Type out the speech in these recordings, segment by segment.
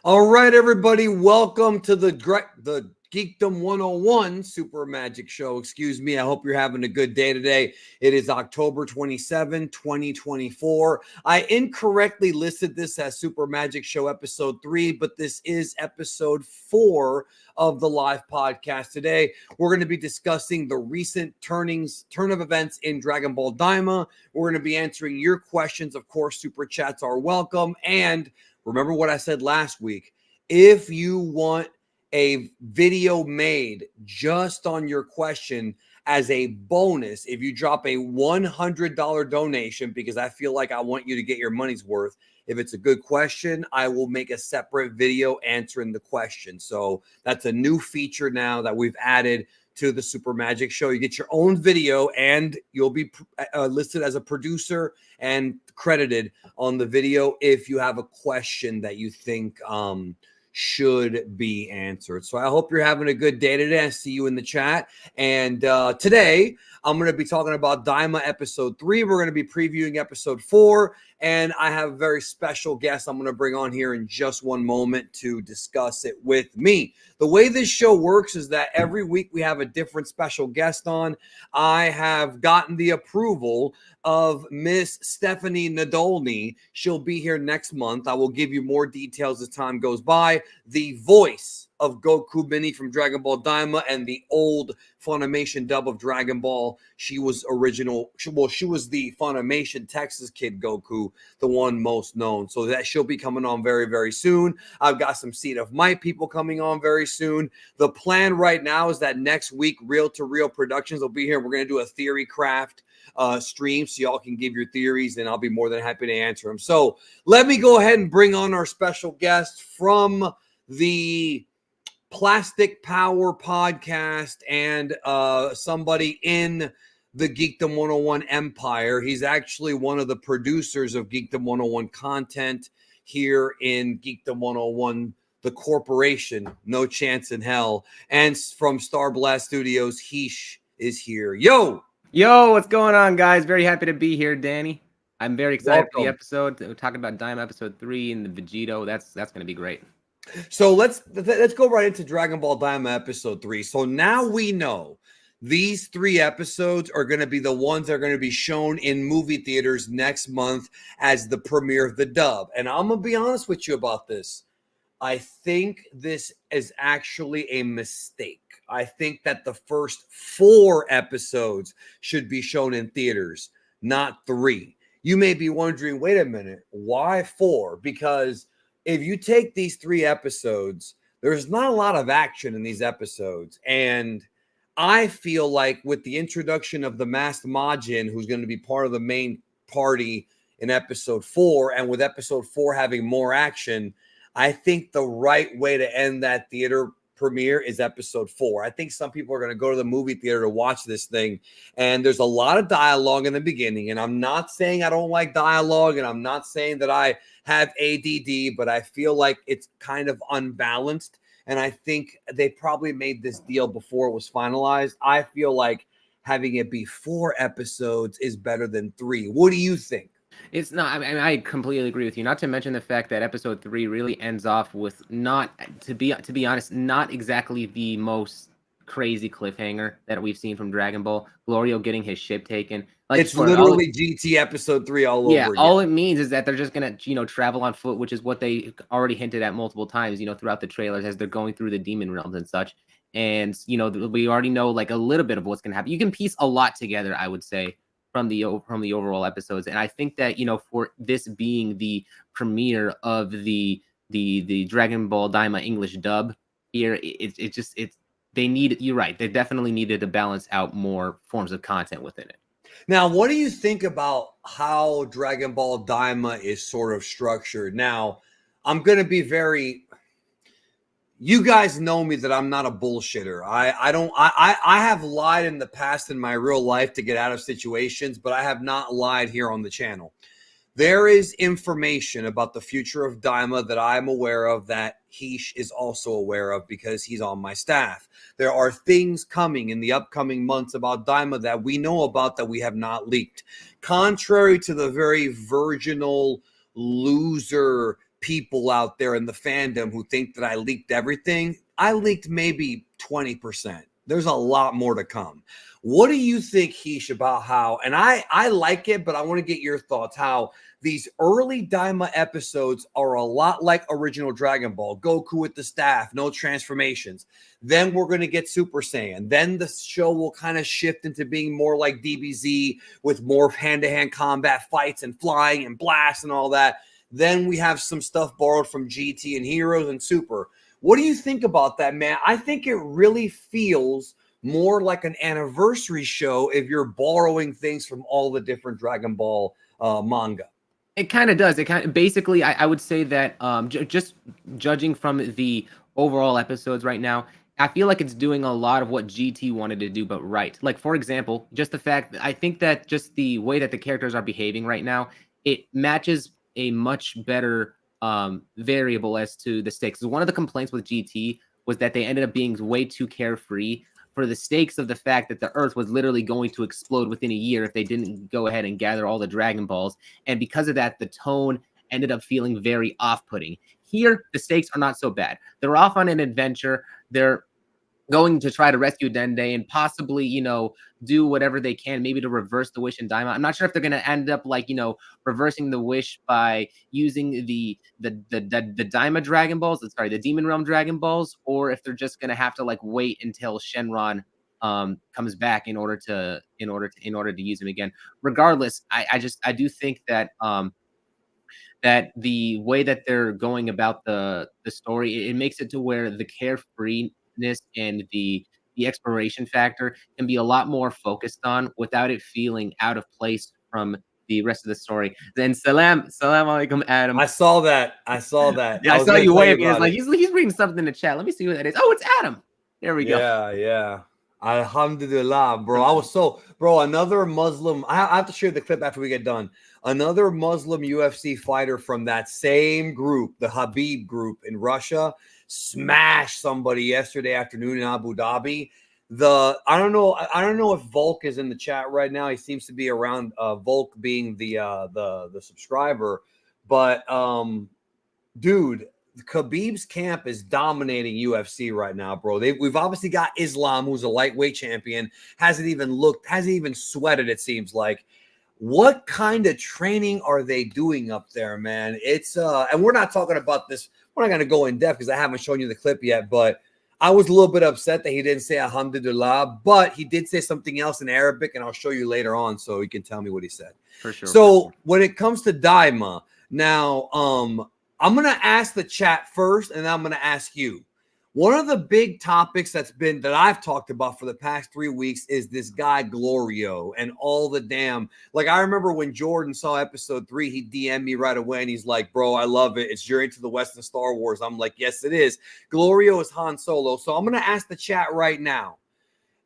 All right, everybody, welcome to the Geekdom101 Super Magic Show. Excuse me. I hope you're having a good day today. It is October 27, 2024. I incorrectly listed this as Super Magic Show episode 3, but this is episode 4 of the live podcast. Today, we're going to be discussing the recent turn of events in Dragon Ball Daima. We're going to be answering your questions. Of course, super chats are welcome. And remember what I said last week. If you want a video made just on your question as a bonus, if you drop a $100 donation, because I feel like I want you to get your money's worth. If it's a good question, I will make a separate video answering the question. So that's a new feature now that we've added to the Super Magic Show. You get your own video and you'll be listed as a producer and credited on the video if you have a question that you think should be answered. So I hope you're having a good day today. I see you in the chat. And today I'm going to be talking about Daima episode 3. We're going to be previewing episode 4. And I have a very special guest I'm going to bring on here in just one moment to discuss it with me. The way this show works is that every week we have a different special guest on. I have gotten the approval of Miss Stephanie Nadolny. She'll be here next month. I will give you more details as time goes by. The voice of Goku Mini from Dragon Ball Daima and the old Funimation dub of Dragon Ball. She was the Funimation Texas Kid Goku, the one most known. So that she'll be coming on very, very soon. I've got some Seed of Might people coming on very soon. The plan right now is that next week, Reel to Reel Productions will be here. We're going to do a theory craft stream so y'all can give your theories, and I'll be more than happy to answer them. So let me go ahead and bring on our special guest from the Plastic Power podcast and somebody in the Geekdom 101 empire. He's actually one of the producers of Geekdom 101 content here in Geekdom 101, the corporation, no chance in hell. And from Star Blast Studios, Heesh is here. Yo, what's going on, guys? Very happy to be here, Danny. I'm very excited for the episode. We're talking about Daima episode 3 and the Vegito. That's going to be great. So let's go right into Dragon Ball Daima episode 3. So now we know these 3 episodes are going to be the ones that are going to be shown in movie theaters next month as the premiere of the dub. And I'm going to be honest with you about this. I think this is actually a mistake. I think that the first 4 episodes should be shown in theaters, not 3. You may be wondering, wait a minute, why 4? Because if you take these 3 episodes, there's not a lot of action in these episodes. And I feel like with the introduction of the masked Majin, who's going to be part of the main party in episode 4, and with episode 4 having more action, I think the right way to end that theater premiere is episode 4. I think some people are going to go to the movie theater to watch this thing, and there's a lot of dialogue in the beginning, and I'm not saying I don't like dialogue, and I'm not saying that I have ADD, but I feel like it's kind of unbalanced, and I think they probably made this deal before it was finalized. I feel like having it be 4 episodes is better than 3. What do you think? It's not. I mean, I completely agree with you. Not to mention the fact that episode 3 really ends off with not, to be honest, not exactly the most crazy cliffhanger that we've seen from Dragon Ball. Glorio getting his ship taken. Like, it's literally GT episode 3 all over. Yeah, all it means is that they're just gonna, travel on foot, which is what they already hinted at multiple times, throughout the trailers as they're going through the demon realms and such. And we already know like a little bit of what's gonna happen. You can piece a lot together, I would say, from the overall episodes. And I think that, for this being the premiere of the Dragon Ball Daima English dub here, you're right. They definitely needed to balance out more forms of content within it. Now, what do you think about how Dragon Ball Daima is sort of structured? Now, I'm going to be you guys know me that I'm not a bullshitter. I have lied in the past in my real life to get out of situations, but I have not lied here on the channel. There is information about the future of Daima that I'm aware of that Heesh is also aware of because he's on my staff. There are things coming in the upcoming months about Daima that we know about that we have not leaked. Contrary to the very virginal loser people out there in the fandom who think that I leaked everything. I leaked maybe 20%. There's a lot more to come. What do you think, Heesh, about how, and I like it, but I want to get your thoughts, how these early Daima episodes are a lot like original Dragon Ball. Goku with the staff, no transformations. Then we're going to get Super Saiyan. Then the show will kind of shift into being more like DBZ with more hand-to-hand combat fights and flying and blasts and all that. Then we have some stuff borrowed from GT and Heroes and Super. What do you think about that, man? I think it really feels more like an anniversary show if you're borrowing things from all the different Dragon Ball manga. It kind of does. It kind of basically, I would say that just judging from the overall episodes right now, I feel like it's doing a lot of what GT wanted to do, but right. Like, for example, just the fact that I think that just the way that the characters are behaving right now, it matches a much better variable as to the stakes. So one of the complaints with GT was that they ended up being way too carefree for the stakes of the fact that the Earth was literally going to explode within a year if they didn't go ahead and gather all the Dragon Balls. And because of that, the tone ended up feeling very off-putting. Here, the stakes are not so bad. They're off on an adventure. They're going to try to rescue Dende and possibly, you know, do whatever they can, maybe to reverse the wish in Daima. I'm not sure if they're going to end up like, you know, reversing the wish by using the Daima Dragon Balls, sorry, the Demon Realm Dragon Balls, or if they're just going to have to like wait until Shenron comes back in order to use him again. Regardless, I do think that that the way that they're going about the story, it makes it to where the carefreeness and the exploration factor can be a lot more focused on without it feeling out of place from the rest of the story. Then salam alaikum, Adam. I saw that. Yeah, I saw you waving. It's like he's reading something in the chat. Let me see who that is. Oh, it's Adam. There we go. Yeah. Alhamdulillah, bro. I was another Muslim. I have to share the clip after we get done. Another Muslim UFC fighter from that same group, the Habib group in Russia, smashed somebody yesterday afternoon in Abu Dhabi. I don't know if Volk is in the chat right now. He seems to be around. Volk being the subscriber, but dude, Khabib's camp is dominating UFC right now, bro. We've obviously got Islam, who's a lightweight champion, hasn't even sweated, it seems like. What kind of training are they doing up there, man? It's and we're not talking about this. We're not going to go in depth because I haven't shown you the clip yet, but I was a little bit upset that he didn't say Alhamdulillah, but he did say something else in Arabic, and I'll show you later on so you can tell me what he said. For sure. So when it comes to Daima, now I'm going to ask the chat first, and then I'm going to ask you. One of the big topics that I've talked about for the past 3 weeks is this guy Glorio and all the damn, like, I remember when Jordan saw episode 3, he DM'd me right away and he's like, bro, I love it. It's Journey to the West and Star Wars. I'm like, yes, it is. Glorio is Han Solo. So I'm going to ask the chat right now.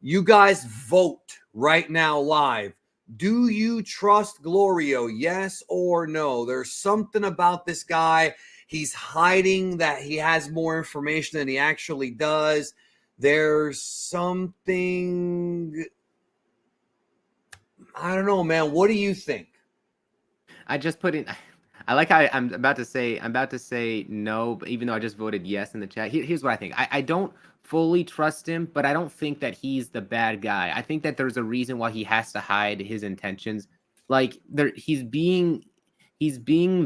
You guys vote right now live. Do you trust Glorio? Yes or no? There's something about this guy. He's hiding that he has more information than he actually does. There's something, I don't know, man. What do you think? I just put in, I like how I'm about to say no, but even though I just voted yes in the chat. Here's what I think. I don't fully trust him, but I don't think that he's the bad guy. I think that there's a reason why he has to hide his intentions. Like, he's being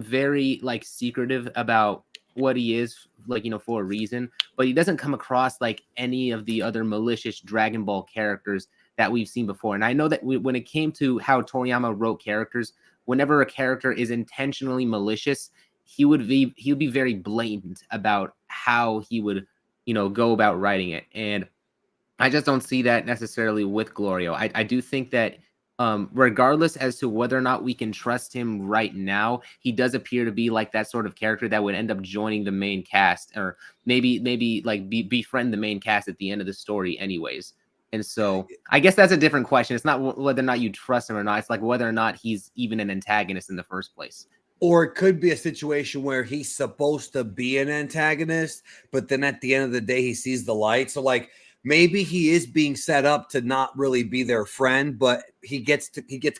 very like secretive about what he is, like, you know, for a reason, but he doesn't come across like any of the other malicious Dragon Ball characters that we've seen before. And I know that when it came to how Toriyama wrote characters, whenever a character is intentionally malicious, he would be very blatant about how he would, you know, go about writing it. And I just don't see that necessarily with Glorio. I do think that regardless as to whether or not we can trust him right now, he does appear to be like that sort of character that would end up joining the main cast, or maybe like befriend the main cast at the end of the story anyways. And so I guess that's a different question. It's not whether or not you trust him or not. It's like whether or not he's even an antagonist in the first place. Or it could be a situation where he's supposed to be an antagonist, but then at the end of the day, he sees the light. So, like, maybe he is being set up to not really be their friend, but he gets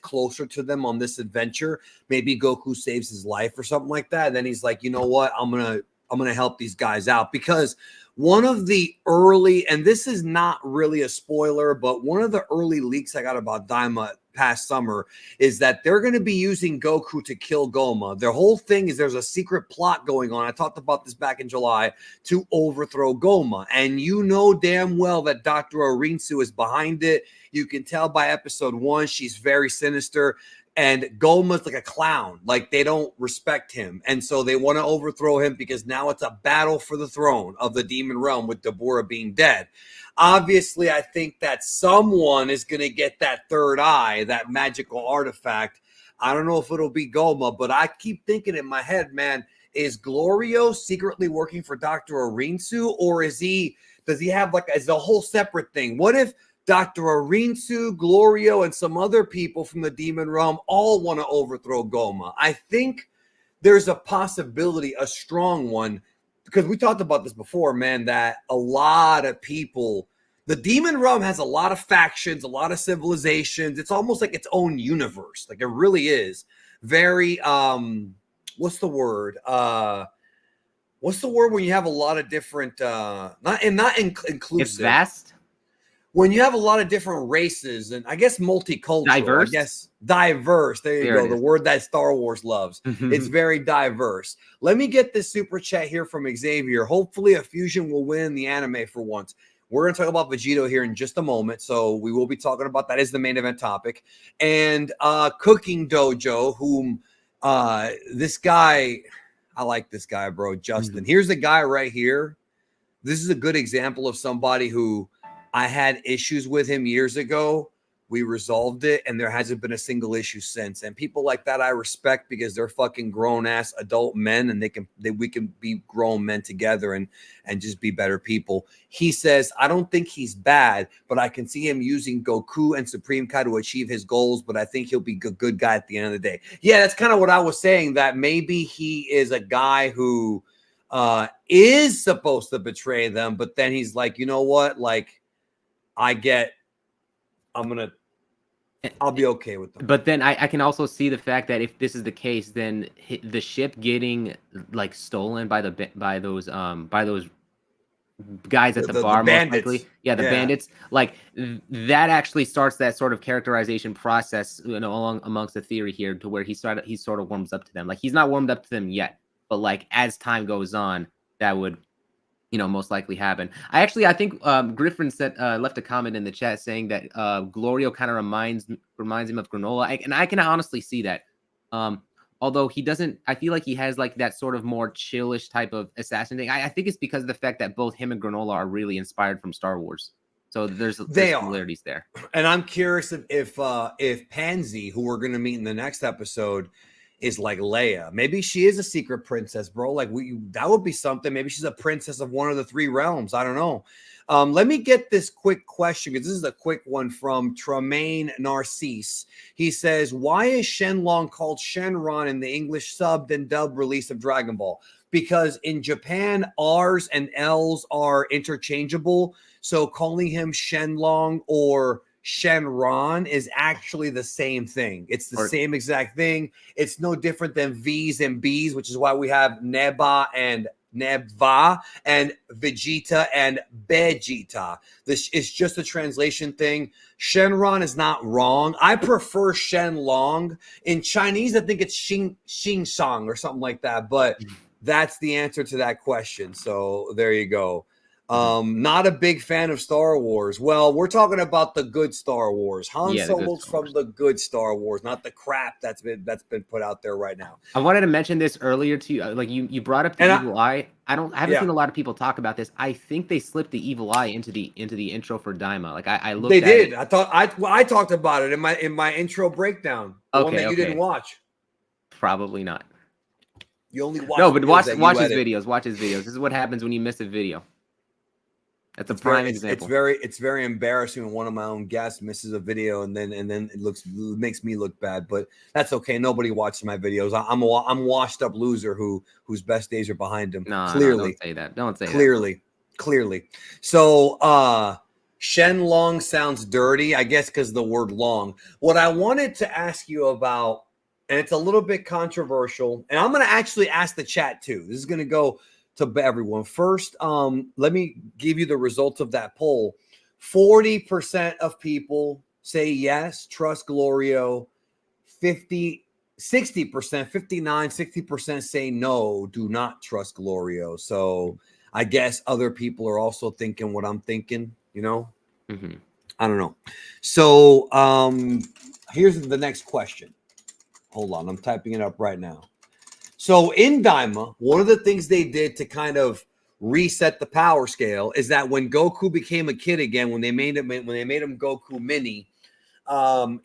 closer to them on this adventure. Maybe Goku saves his life or something like that. And then he's like, you know what? I'm gonna help these guys out, because one of the early, and this is not really a spoiler, but one of the early leaks I got about Daima past summer is that they're going to be using Goku to kill Goma. Their whole thing is there's a secret plot going on. I talked about this back in July, to overthrow Goma. And you know damn well that Dr. Orinsu is behind it. You can tell by episode 1, she's very sinister. And Goma's like a clown. Like, they don't respect him. And so they want to overthrow him, because now it's a battle for the throne of the demon realm, with Dabura being dead. Obviously, I think that someone is going to get that third eye, that magical artifact. I don't know if it'll be Goma, but I keep thinking in my head, man, is Glorio secretly working for Dr. Orinsu, or does he have like a whole separate thing? What if Dr. Orinsu, Glorio, and some other people from the demon realm all want to overthrow Goma? I think there's a possibility, a strong one, because we talked about this before, man, that a lot of people, the demon realm has a lot of factions, a lot of civilizations. It's almost like its own universe. Like, it really is very, what's the word? What's the word when you have a lot of different, not inclusive. It's vast. When you have a lot of different races, and I guess multicultural. Diverse? I guess diverse. There you go. The word that Star Wars loves. It's very diverse. Let me get this super chat here from Xavier. Hopefully a fusion will win the anime for once. We're going to talk about Vegito here in just a moment. So we will be talking about that as the main event topic. And Cooking Dojo, whom this guy, I like this guy, bro, Justin. Here's the guy right here. This is a good example of somebody who, I had issues with him years ago. We resolved it, and there hasn't been a single issue since. And people like that I respect, because they're fucking grown-ass adult men, and we can be grown men together and just be better people. He says, I don't think he's bad, but I can see him using Goku and Supreme Kai to achieve his goals, but I think he'll be a good guy at the end of the day. Yeah, that's kind of what I was saying, that maybe he is a guy who is supposed to betray them, but then he's like, you know what? Like, I'll be okay with them. But then I can also see the fact that if this is the case, then the ship getting like stolen by those guys at the bar, bandits. most likely. Yeah, the bandits. Like, that actually starts that sort of characterization process, you know, amongst the theory here, to where he sort of warms up to them. Like, he's not warmed up to them yet, but like as time goes on, that would, you know, most likely happen. I think Griffin said left a comment in the chat saying that Glorio kind of reminds him of Granola, and I can honestly see that. Although he doesn't, I feel like he has like that sort of more chillish type of assassin thing. I think it's because of the fact that both him and Granola are really inspired from Star Wars. So there's similarities there. And I'm curious if Pansy, who we're going to meet in the next episode, is like Leia. Maybe she is a secret princess, bro. Like, that would be something. Maybe she's a princess of one of the 3 realms. I don't know. Let me get this quick question, because this is a quick one from Tremaine Narcisse. He says, why is Shenlong called Shenron in the English subbed and dubbed release of Dragon Ball? Because in Japan, R's and L's are interchangeable. So calling him Shenlong or Shenron is actually the same thing. It's the same exact thing. It's no different than V's and B's, which is why we have Neba and Nebva and Vegeta and Vegeta. This is just a translation thing. Shenron is not wrong. I prefer Shenlong. In Chinese, I think it's Xing Shang or something like that, but that's the answer to that question. So there you go. Not a big fan of Star Wars. Well, we're talking about the good Star Wars. Han Solo's from the good Star Wars, not the crap that's been put out there right now. I wanted to mention this earlier to you. Like, you brought up the evil eye. I haven't seen a lot of people talk about this. I think they slipped the evil eye into the intro for Daima. Like, I looked. They did. I thought I talked about it in my intro breakdown. The one that you didn't watch. Probably not. You only watch. No, but watch his videos. Watch his videos. This is what happens when you miss a video. That's a prime example. It's very embarrassing when one of my own guests misses a video and then it makes me look bad. But that's okay. Nobody watches my videos. I'm a washed up loser whose best days are behind him. No, clearly, don't say that. Don't say clearly. So Shenlong sounds dirty, I guess, because the word long. What I wanted to ask you about, and it's a little bit controversial, and I'm going to actually ask the chat too. This is going to go to everyone. First, let me give you the results of that poll. 40% of people say yes, trust Glorio. 60%, 60% say no, do not trust Glorio. So I guess other people are also thinking what I'm thinking, you know? Mm-hmm. I don't know. So here's the next question. Hold on, I'm typing it up right now. So in Daima, one of the things they did to kind of reset the power scale is that when Goku became a kid again, when they made him Goku Mini,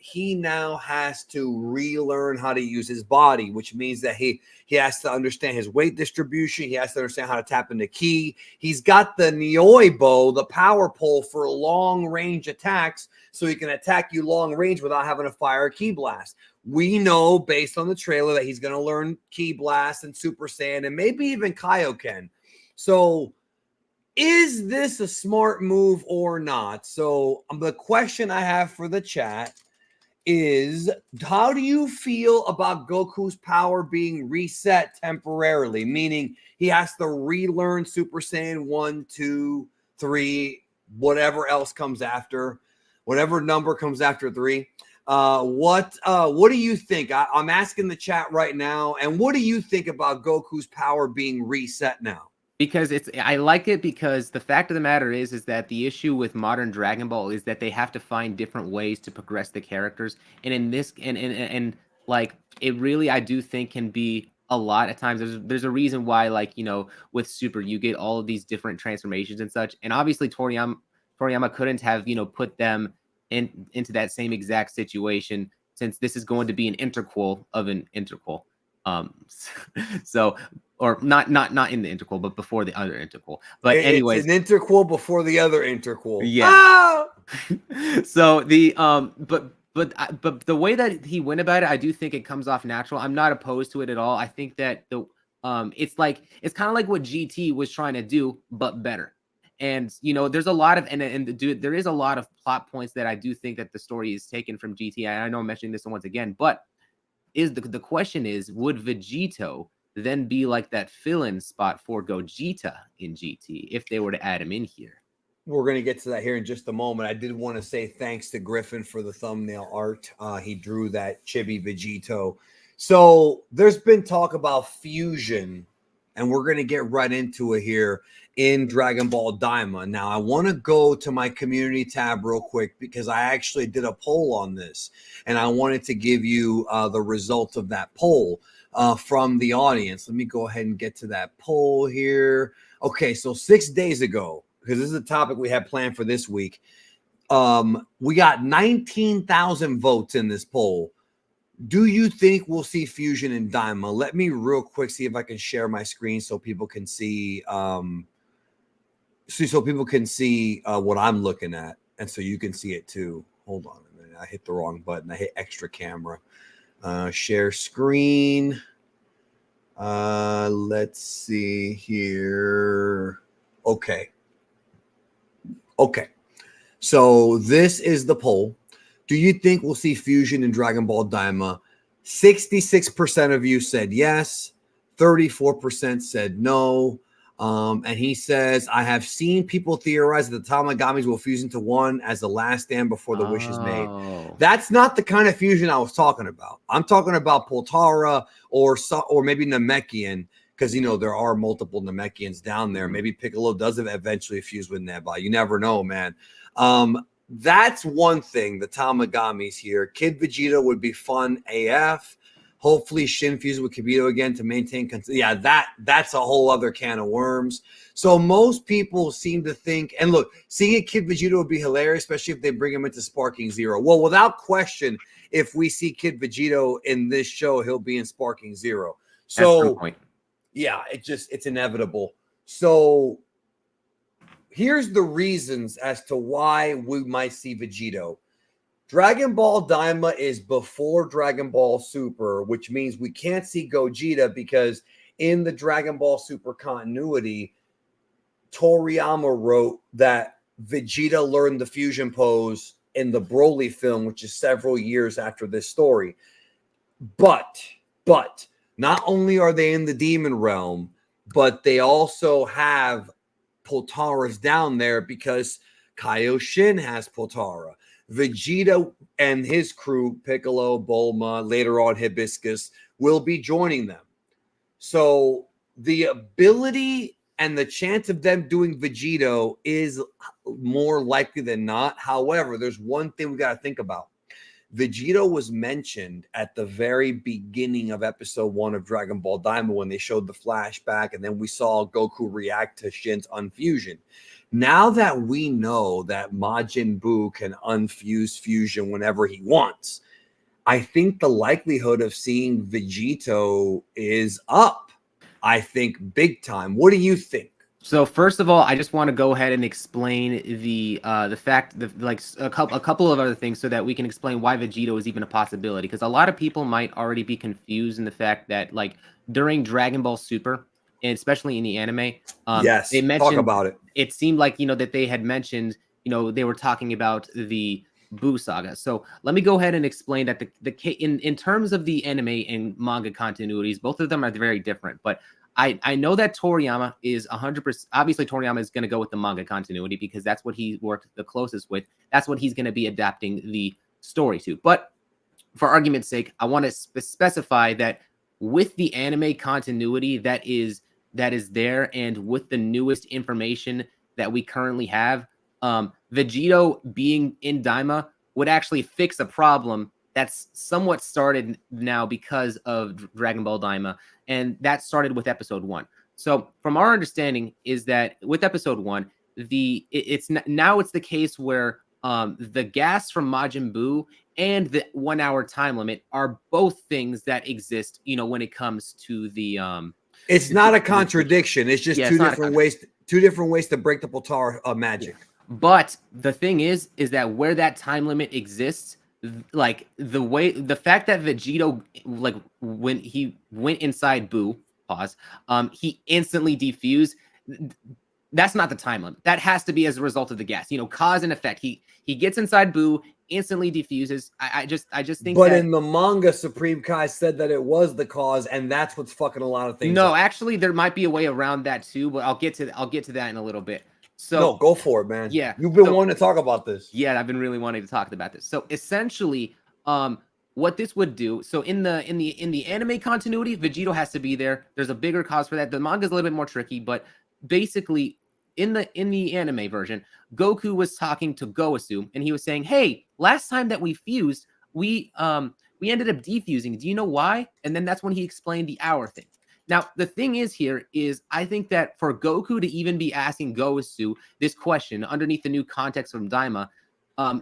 he now has to relearn how to use his body, which means that he has to understand his weight distribution. He has to understand how to tap into ki. He's got the Nyoibo, the power pole for long range attacks, so he can attack you long range without having to fire a ki blast. We know based on the trailer that he's going to learn ki blast and Super Saiyan and maybe even Kaioken. So is this a smart move or not? So the question I have for the chat is, how do you feel about Goku's power being reset temporarily? Meaning he has to relearn Super Saiyan 1, 2, 3, whatever else comes after, whatever number comes after 3. What do you think? I'm asking the chat right now. And what do you think about Goku's power being reset now? Because I like it because the fact of the matter is that the issue with modern Dragon Ball is that they have to find different ways to progress the characters. And in this and like it really I do think can be a lot of times there's a reason why, like, you know, with Super you get all of these different transformations and such. And obviously Toriyama couldn't have, you know, put them into that same exact situation, since this is going to be an interquel of an interquel. So or not in the interquel, but before the other interquel. But anyways, it's an interquel before the other interquel. Yeah. Ah! So the but the way that he went about it, I do think it comes off natural. I'm not opposed to it at all. I think that it's kind of like what GT was trying to do, but better. And you know, there's a lot of there is a lot of plot points that I do think that the story is taken from GT. I know I'm mentioning this once again, but the question is, would Vegito then be like that fill-in spot for Gogeta in GT if they were to add him in here? We're going to get to that here in just a moment. I did want to say thanks to Griffin for the thumbnail art. He drew that chibi Vegito. So there's been talk about fusion, and we're going to get right into it here in Dragon Ball Daima. Now, I want to go to my community tab real quick because I actually did a poll on this, and I wanted to give you the results of that poll from the audience. Let me go ahead and get to that poll here. Okay, so 6 days ago, because this is a topic we had planned for this week, we got 19,000 votes in this poll. Do you think we'll see fusion in Daima? Let me real quick see if I can share my screen so people can see what I'm looking at, and so you can see it too. Hold on a minute. I hit the wrong button. I hit extra camera. Share screen. Let's see here. Okay. So this is the poll. Do you think we'll see fusion in Dragon Ball Daima? 66% of you said yes. 34% said no. And he says, I have seen people theorize that the Tamagamis will fuse into one as the last stand before the wish is made. That's not the kind of fusion I was talking about. I'm talking about Potara or maybe Namekian, because, you know, there are multiple Namekians down there. Maybe Piccolo does eventually fuse with Nebai. You never know, man. That's one thing, the Tamagamis here. Kid Vegito would be fun AF. Hopefully Shin fuses with Kibito again to maintain. Yeah, that's a whole other can of worms. So most people seem to think, and look, seeing a Kid Vegito would be hilarious, especially if they bring him into Sparking Zero. Well, without question, if we see Kid Vegito in this show, he'll be in Sparking Zero. So, yeah, it's inevitable. So here's the reasons as to why we might see Vegito. Dragon Ball Daima is before Dragon Ball Super, which means we can't see Gogeta because in the Dragon Ball Super continuity, Toriyama wrote that Vegeta learned the fusion pose in the Broly film, which is several years after this story. But not only are they in the demon realm, but they also have Potara's down there because Kaioshin has Potara. Vegeta and his crew, Piccolo, Bulma, later on Hibiscus, will be joining them. So the ability and the chance of them doing Vegito is more likely than not. However, there's one thing we got to think about. Vegito was mentioned at the very beginning of episode 1 of Dragon Ball Daima when they showed the flashback, and then we saw Goku react to Shin's unfusion. Now that we know that Majin Buu can unfuse fusion whenever he wants, I think the likelihood of seeing Vegito is up. I think big time. What do you think? So first of all, I just want to go ahead and explain the fact that like a couple of other things so that we can explain why Vegito is even a possibility, because a lot of people might already be confused in the fact that like during Dragon Ball Super, and especially in the anime, yes, they mentioned, talk about it. It seemed like that they had mentioned they were talking about the Buu saga. So let me go ahead and explain that in terms of the anime and manga continuities, both of them are very different, but I know that Toriyama is 100%. Obviously, Toriyama is going to go with the manga continuity because that's what he worked the closest with. That's what he's going to be adapting the story to. But for argument's sake, I want to specify that with the anime continuity that is there, and with the newest information that we currently have, Vegito being in Daima would actually fix a problem that's somewhat started now because of Dragon Ball Daima, and that started with episode 1. So from our understanding is that with episode 1, it's the case where the gas from Majin Buu and the 1 hour time limit are both things that exist, when it comes to the it's not a contradiction. It's just two different ways to break the Potara magic. Yeah. But the thing is that where that time limit exists, like the fact that Vegito, like when he went inside Buu, he instantly defused. That's not the time limit. That has to be as a result of the gas. Cause and effect. He gets inside Buu, instantly defuses. I just think. But in the manga, Supreme Kai said that it was the cause, and that's what's fucking a lot of things. No, up. Actually, there might be a way around that too, but I'll get to that in a little bit. So no, go for it, man. Yeah, you've been wanting to talk about this. Yeah, I've been really wanting to talk about this. So essentially, what this would do. So in the anime continuity, Vegito has to be there. There's a bigger cause for that. The manga is a little bit more tricky, but basically, in the anime version, Goku was talking to Goasu, and he was saying, "Hey, last time that we fused, we ended up defusing. Do you know why?" And then that's when he explained the hour thing. Now, the thing is here is I think that for Goku to even be asking Goasu this question underneath the new context from Daima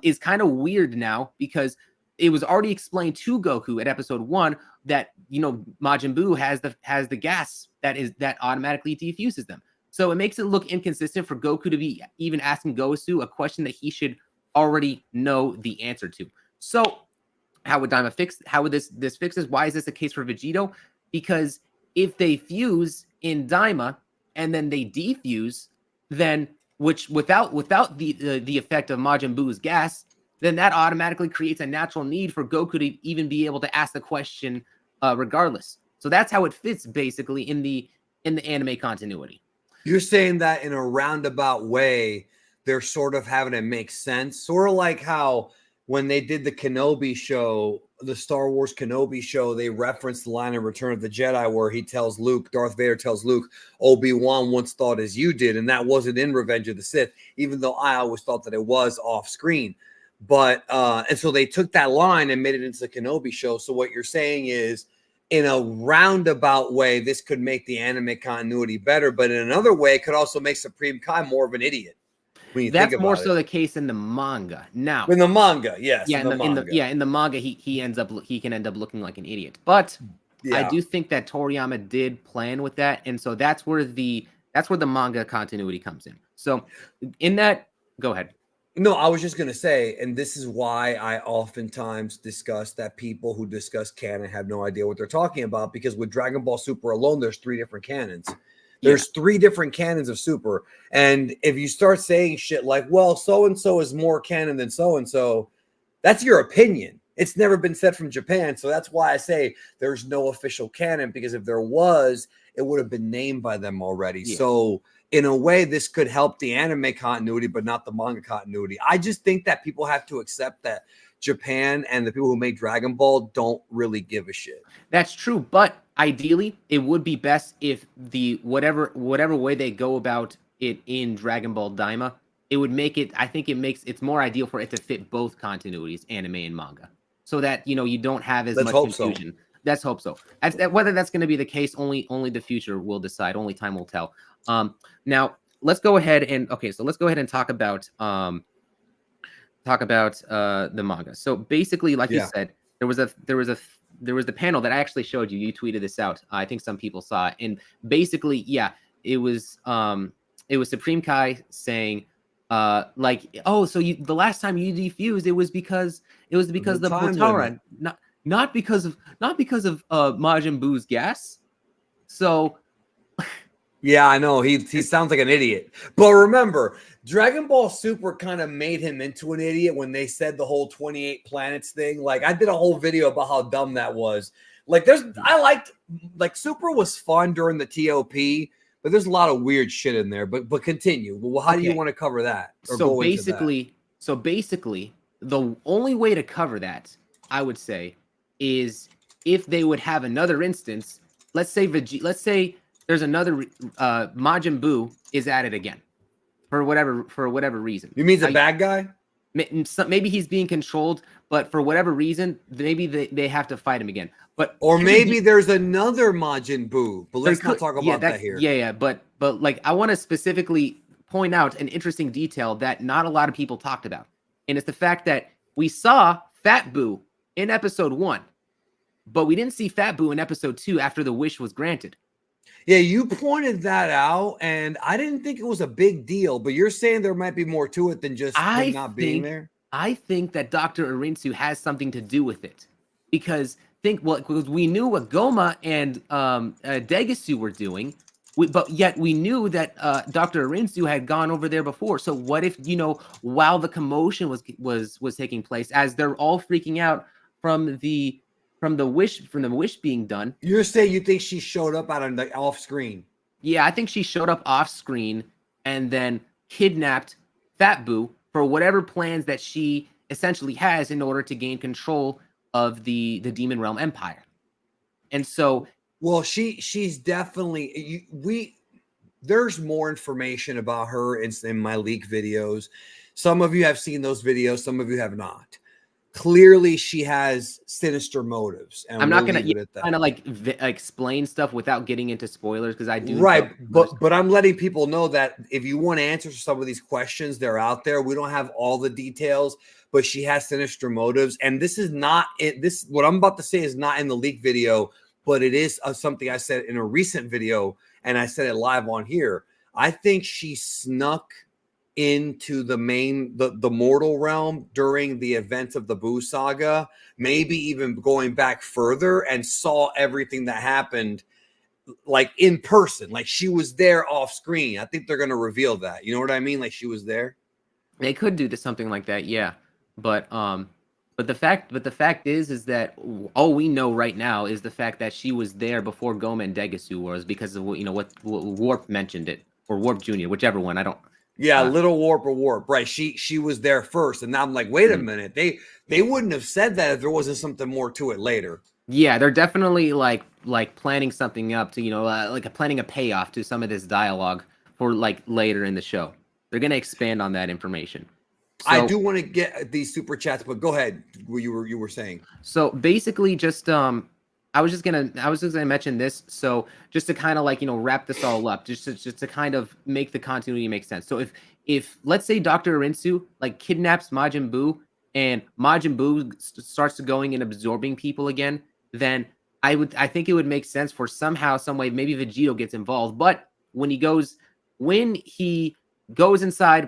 is kind of weird now, because it was already explained to Goku at episode 1 that, Majin Buu has the gas that automatically defuses them. So it makes it look inconsistent for Goku to be even asking Goasu a question that he should already know the answer to. So how would Daima fix? How would this fix this? Why is this the case for Vegito? Because if they fuse in Daima and then they defuse, then which without the effect of Majin Buu's gas, then that automatically creates a natural need for Goku to even be able to ask the question regardless. So that's how it fits basically in the anime continuity. You're saying that in a roundabout way, they're sort of having it make sense, sort of like how when they did the Kenobi show, the Star Wars Kenobi show, they referenced the line in Return of the Jedi where he tells Luke, Darth Vader tells Luke, Obi-Wan once thought as you did, and that wasn't in Revenge of the Sith, even though I always thought that it was off screen. But and so they took that line and made it into the Kenobi show. So what you're saying is, in a roundabout way, this could make the anime continuity better, but in another way, it could also make Supreme Kai more of an idiot. That's more so the case in the manga. Now, in the manga, yes, in the manga, he can end up looking like an idiot. But I do think that Toriyama did plan with that, and so that's where the manga continuity comes in. So, in that, go ahead. No, I was just going to say, and this is why I oftentimes discuss that people who discuss canon have no idea what they're talking about, because with Dragon Ball Super alone, there's 3 different canons. There's 3 different canons of Super. And if you start saying shit like, well, so-and-so is more canon than so-and-so, that's your opinion. It's never been said from Japan. So that's why I say there's no official canon, because if there was, it would have been named by them already. Yeah. So in a way, this could help the anime continuity, but not the manga continuity. I just think that people have to accept that Japan and the people who made Dragon Ball don't really give a shit. That's true, but ideally, it would be best if the whatever way they go about it in Dragon Ball Daima, it would make it. I think it's more ideal for it to fit both continuities, anime and manga, so that you don't have as much confusion. So. Let's hope so. Whether that's going to be the case, only the future will decide. Only time will tell. Now let's go ahead and talk about the manga. So basically, like you said, there was the panel that I actually showed you. You tweeted this out. I think some people saw it, and basically, it was Supreme Kai saying, like, oh, so the last time you defused, it was because the Potara, not because of Majin Buu's gas. So. Yeah, I know. He sounds like an idiot. But remember, Dragon Ball Super kind of made him into an idiot when they said the whole 28 planets thing. Like, I did a whole video about how dumb that was. Like, Super was fun during the TOP, but there's a lot of weird shit in there. But continue. Well, how do you want to cover that? So basically, the only way to cover that, I would say, is if they would have another instance. Let's say there's another Majin Buu is at it again for whatever reason. You mean the bad guy? Maybe he's being controlled, but for whatever reason, maybe they have to fight him again. Or maybe there's another Majin Buu, but let's not talk about that here. Yeah, but like I want to specifically point out an interesting detail that not a lot of people talked about, and it's the fact that we saw Fat Buu in episode 1, but we didn't see Fat Buu in episode 2 after the wish was granted. Yeah, you pointed that out, and I didn't think it was a big deal, but you're saying there might be more to it than just him not being there? I think that Dr. Arinsu has something to do with it. Because we knew what Goma and Degasu were doing, but yet we knew that Dr. Arinsu had gone over there before. So what if, while the commotion was taking place, as they're all freaking out from the wish being done. You're saying you think she showed up off screen? Yeah, I think she showed up off screen and then kidnapped Fat Buu for whatever plans that she essentially has in order to gain control of the Demon Realm Empire. And so, well, she's definitely there's more information about her in my leak videos. Some of you have seen those videos, some of you have not. Clearly, she has sinister motives. And I'm not going to kind of explain stuff without getting into spoilers because I do. Right. But I'm letting people know that if you want answers to some of these questions, they're out there. We don't have all the details, but she has sinister motives. And this is not it. What I'm about to say is not in the leak video, but it is something I said in a recent video. And I said it live on here. I think she snuck into the mortal realm during the events of the Buu saga, maybe even going back further, and saw everything that happened like in person, like she was there off screen. I think they're going to reveal that. You know what I mean? Like she was there. They could do something like that. Yeah. But the fact is that all we know right now is the fact that she was there before Goma and Degasu was, because of what Warp mentioned it, or Warp Jr., whichever one. I don't. Yeah, Little Warp or Warp, right? She was there first, and now I'm like, wait a minute, they wouldn't have said that if there wasn't something more to it later. Yeah, they're definitely like planning something up to planning a payoff to some of this dialogue for later in the show. They're gonna expand on that information. So, I do want to get these super chats, but go ahead. What you were saying. So basically, just I was just gonna mention this. So just to kind of wrap this all up, just to kind of make the continuity make sense. So if let's say Dr. Arinsu kidnaps Majin Buu and Majin Buu starts to going and absorbing people again, then I think it would make sense for somehow, some way, maybe Vegito gets involved. But when he goes inside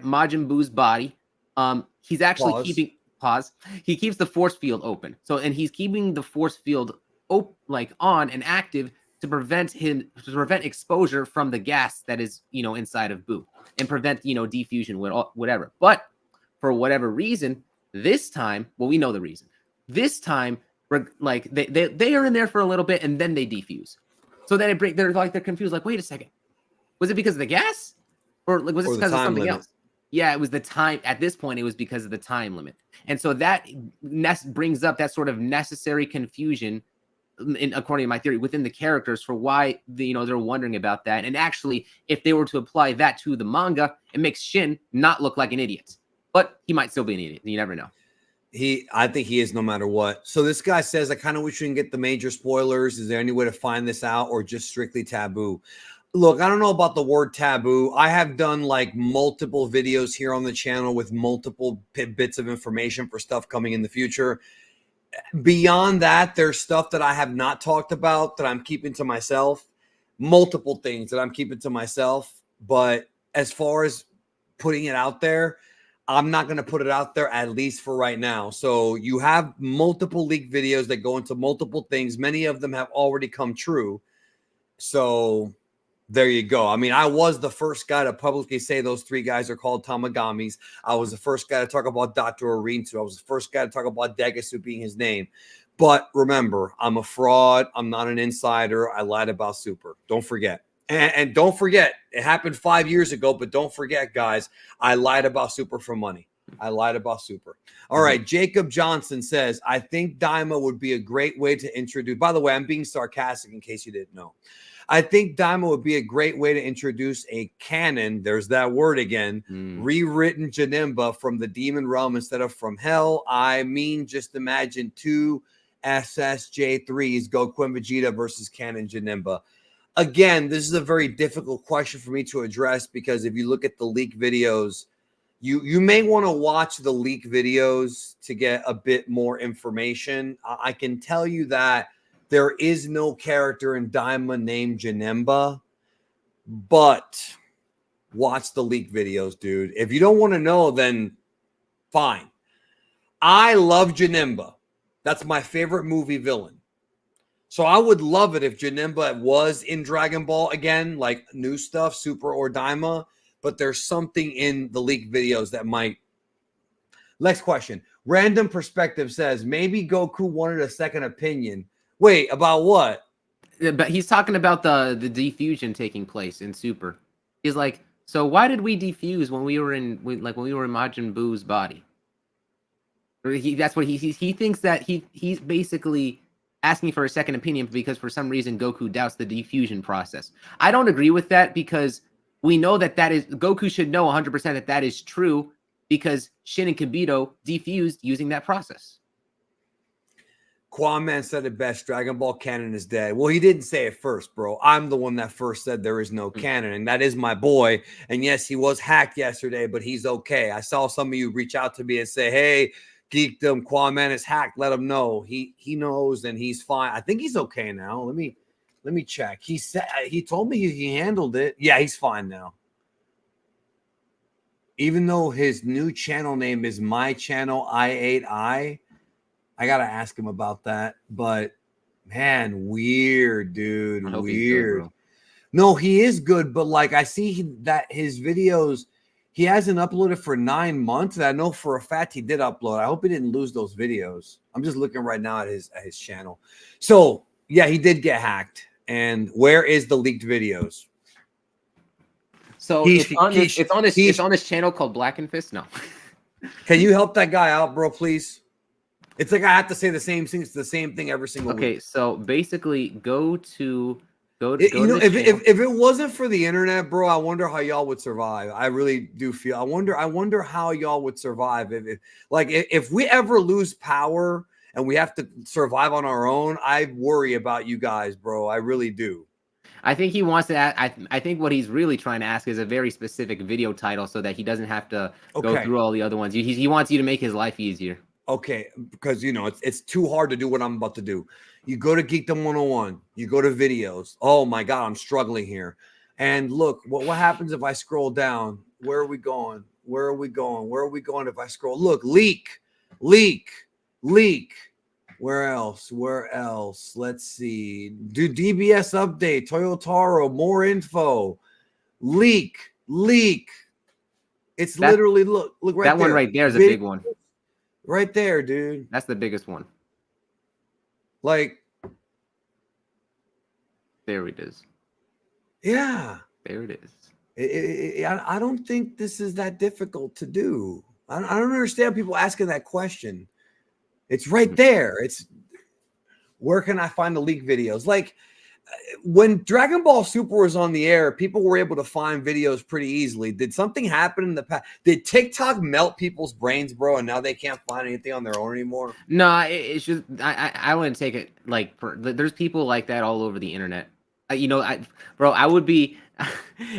Majin Buu's body, he's actually he keeps the force field open. So, and he's keeping the force field on and active to prevent exposure from the gas that is, inside of Boo, and prevent, diffusion, whatever. But for whatever reason, this time, well, we know the reason. This time, like they are in there for a little bit and then they defuse. So then they're confused. Like, wait a second, was it because of the gas, or like was it because of something else? Yeah, it was the time. At this point, it was because of the time limit, and so that brings up that sort of necessary confusion, according to my theory, within the characters for why they're wondering about that. And actually, if they were to apply that to the manga, it makes Shin not look like an idiot, but he might still be an idiot. You never know. I think he is no matter what. So this guy says, I kind of wish we can get the major spoilers. Is there any way to find this out, or just strictly taboo? Look, I don't know about the word taboo. I have done like multiple videos here on the channel with multiple bits of information for stuff coming in the future. Beyond that, there's stuff that I have not talked about that I'm keeping to myself. Multiple things that I'm keeping to myself. But as far as putting it out there, I'm not going to put it out there, at least for right now. So you have multiple leaked videos that go into multiple things. Many of them have already come true. So there you go. I mean, I was the first guy to publicly say those 3 guys are called Tamagamis. I was the first guy to talk about Dr. Arintu. I was the first guy to talk about Degasu being his name. But remember, I'm a fraud. I'm not an insider. I lied about Super. Don't forget. And don't forget, it happened 5 years ago, but don't forget, guys, I lied about Super for money. I lied about Super. All right, Jacob Johnson says, I think Daima would be a great way to introduce. By the way, I'm being sarcastic in case you didn't know. I think Daima would be a great way to introduce a canon, there's that word again, rewritten Janemba from the demon realm instead of from hell. I mean, just imagine 2 SSJ3s, Goku and Vegeta versus canon Janemba. Again, this is a very difficult question for me to address because if you look at the leak videos, you may want to watch the leak videos to get a bit more information. I can tell you that there is no character in Daima named Janemba, but watch the leak videos, dude. If you don't want to know, then fine. I love Janemba. That's my favorite movie villain. So I would love it if Janemba was in Dragon Ball again, like new stuff, Super or Daima, but there's something in the leak videos that might. Next question. Random Perspective says, maybe Goku wanted a second opinion. Wait, about what? But he's talking about the defusion taking place in Super. He's like, so why did we defuse when we were in Majin Buu's body? That's what he thinks, that he's basically asking for a second opinion because for some reason Goku doubts the diffusion process. I don't agree with that because we know that is Goku should know 100% that is true because Shin and Kibito defused using that process. Quaman said it best. Dragon Ball canon is dead. Well, he didn't say it first, bro. I'm the one that first said there is no canon, and that is my boy. And yes, he was hacked yesterday, but he's okay. I saw some of you reach out to me and say, hey, Geekdom, Quaman is hacked. Let him know. He knows and he's fine. I think he's okay now. Let me check. He said he told me he handled it. Yeah, he's fine now. Even though his new channel name is My Channel I8I, I gotta ask him about that. But man, weird, dude. Weird. Good, no, he is good, but like I see that his videos. He hasn't uploaded for 9 months. And I know for a fact he did upload. I hope he didn't lose those videos. I'm just looking right now at his channel. So yeah, he did get hacked. And where is the leaked videos? So it's on this channel called Black and Fist. No. Can you help that guy out, bro, please? It's like I have to say the same thing. It's the same thing every single week. Okay, so basically go to if it wasn't for the internet, bro, I wonder how y'all would survive. I really do feel. I wonder how y'all would survive if we ever lose power and we have to survive on our own. I worry about you guys, bro. I really do. I think he wants to. I think what he's really trying to ask is a very specific video title so that he doesn't have to go through all the other ones. He wants you to make his life easier. Okay, because it's too hard to do what I'm about to do. You go to Geekdom101, you go to videos. Oh my God, I'm struggling here. And look, what happens if I scroll down? Where are we going? Where are we going? Where are we going if I scroll? Look, leak. Where else? Where else? Let's see. Do DBS update. Toyotaro. More info. Leak. It's literally look right that there. One right there is a big one. Right there, dude. That's the biggest one. Like, there it is. Yeah. There it is. I don't think this is that difficult to do. I don't understand people asking that question. It's right there. It's where can I find the leak videos? Like when Dragon Ball Super was on the air, people were able to find videos pretty easily. Did something happen in the past? Did TikTok melt people's brains, bro, and now they can't find anything on their own anymore? No, it's just I wouldn't take it like there's people like that all over the internet. I would be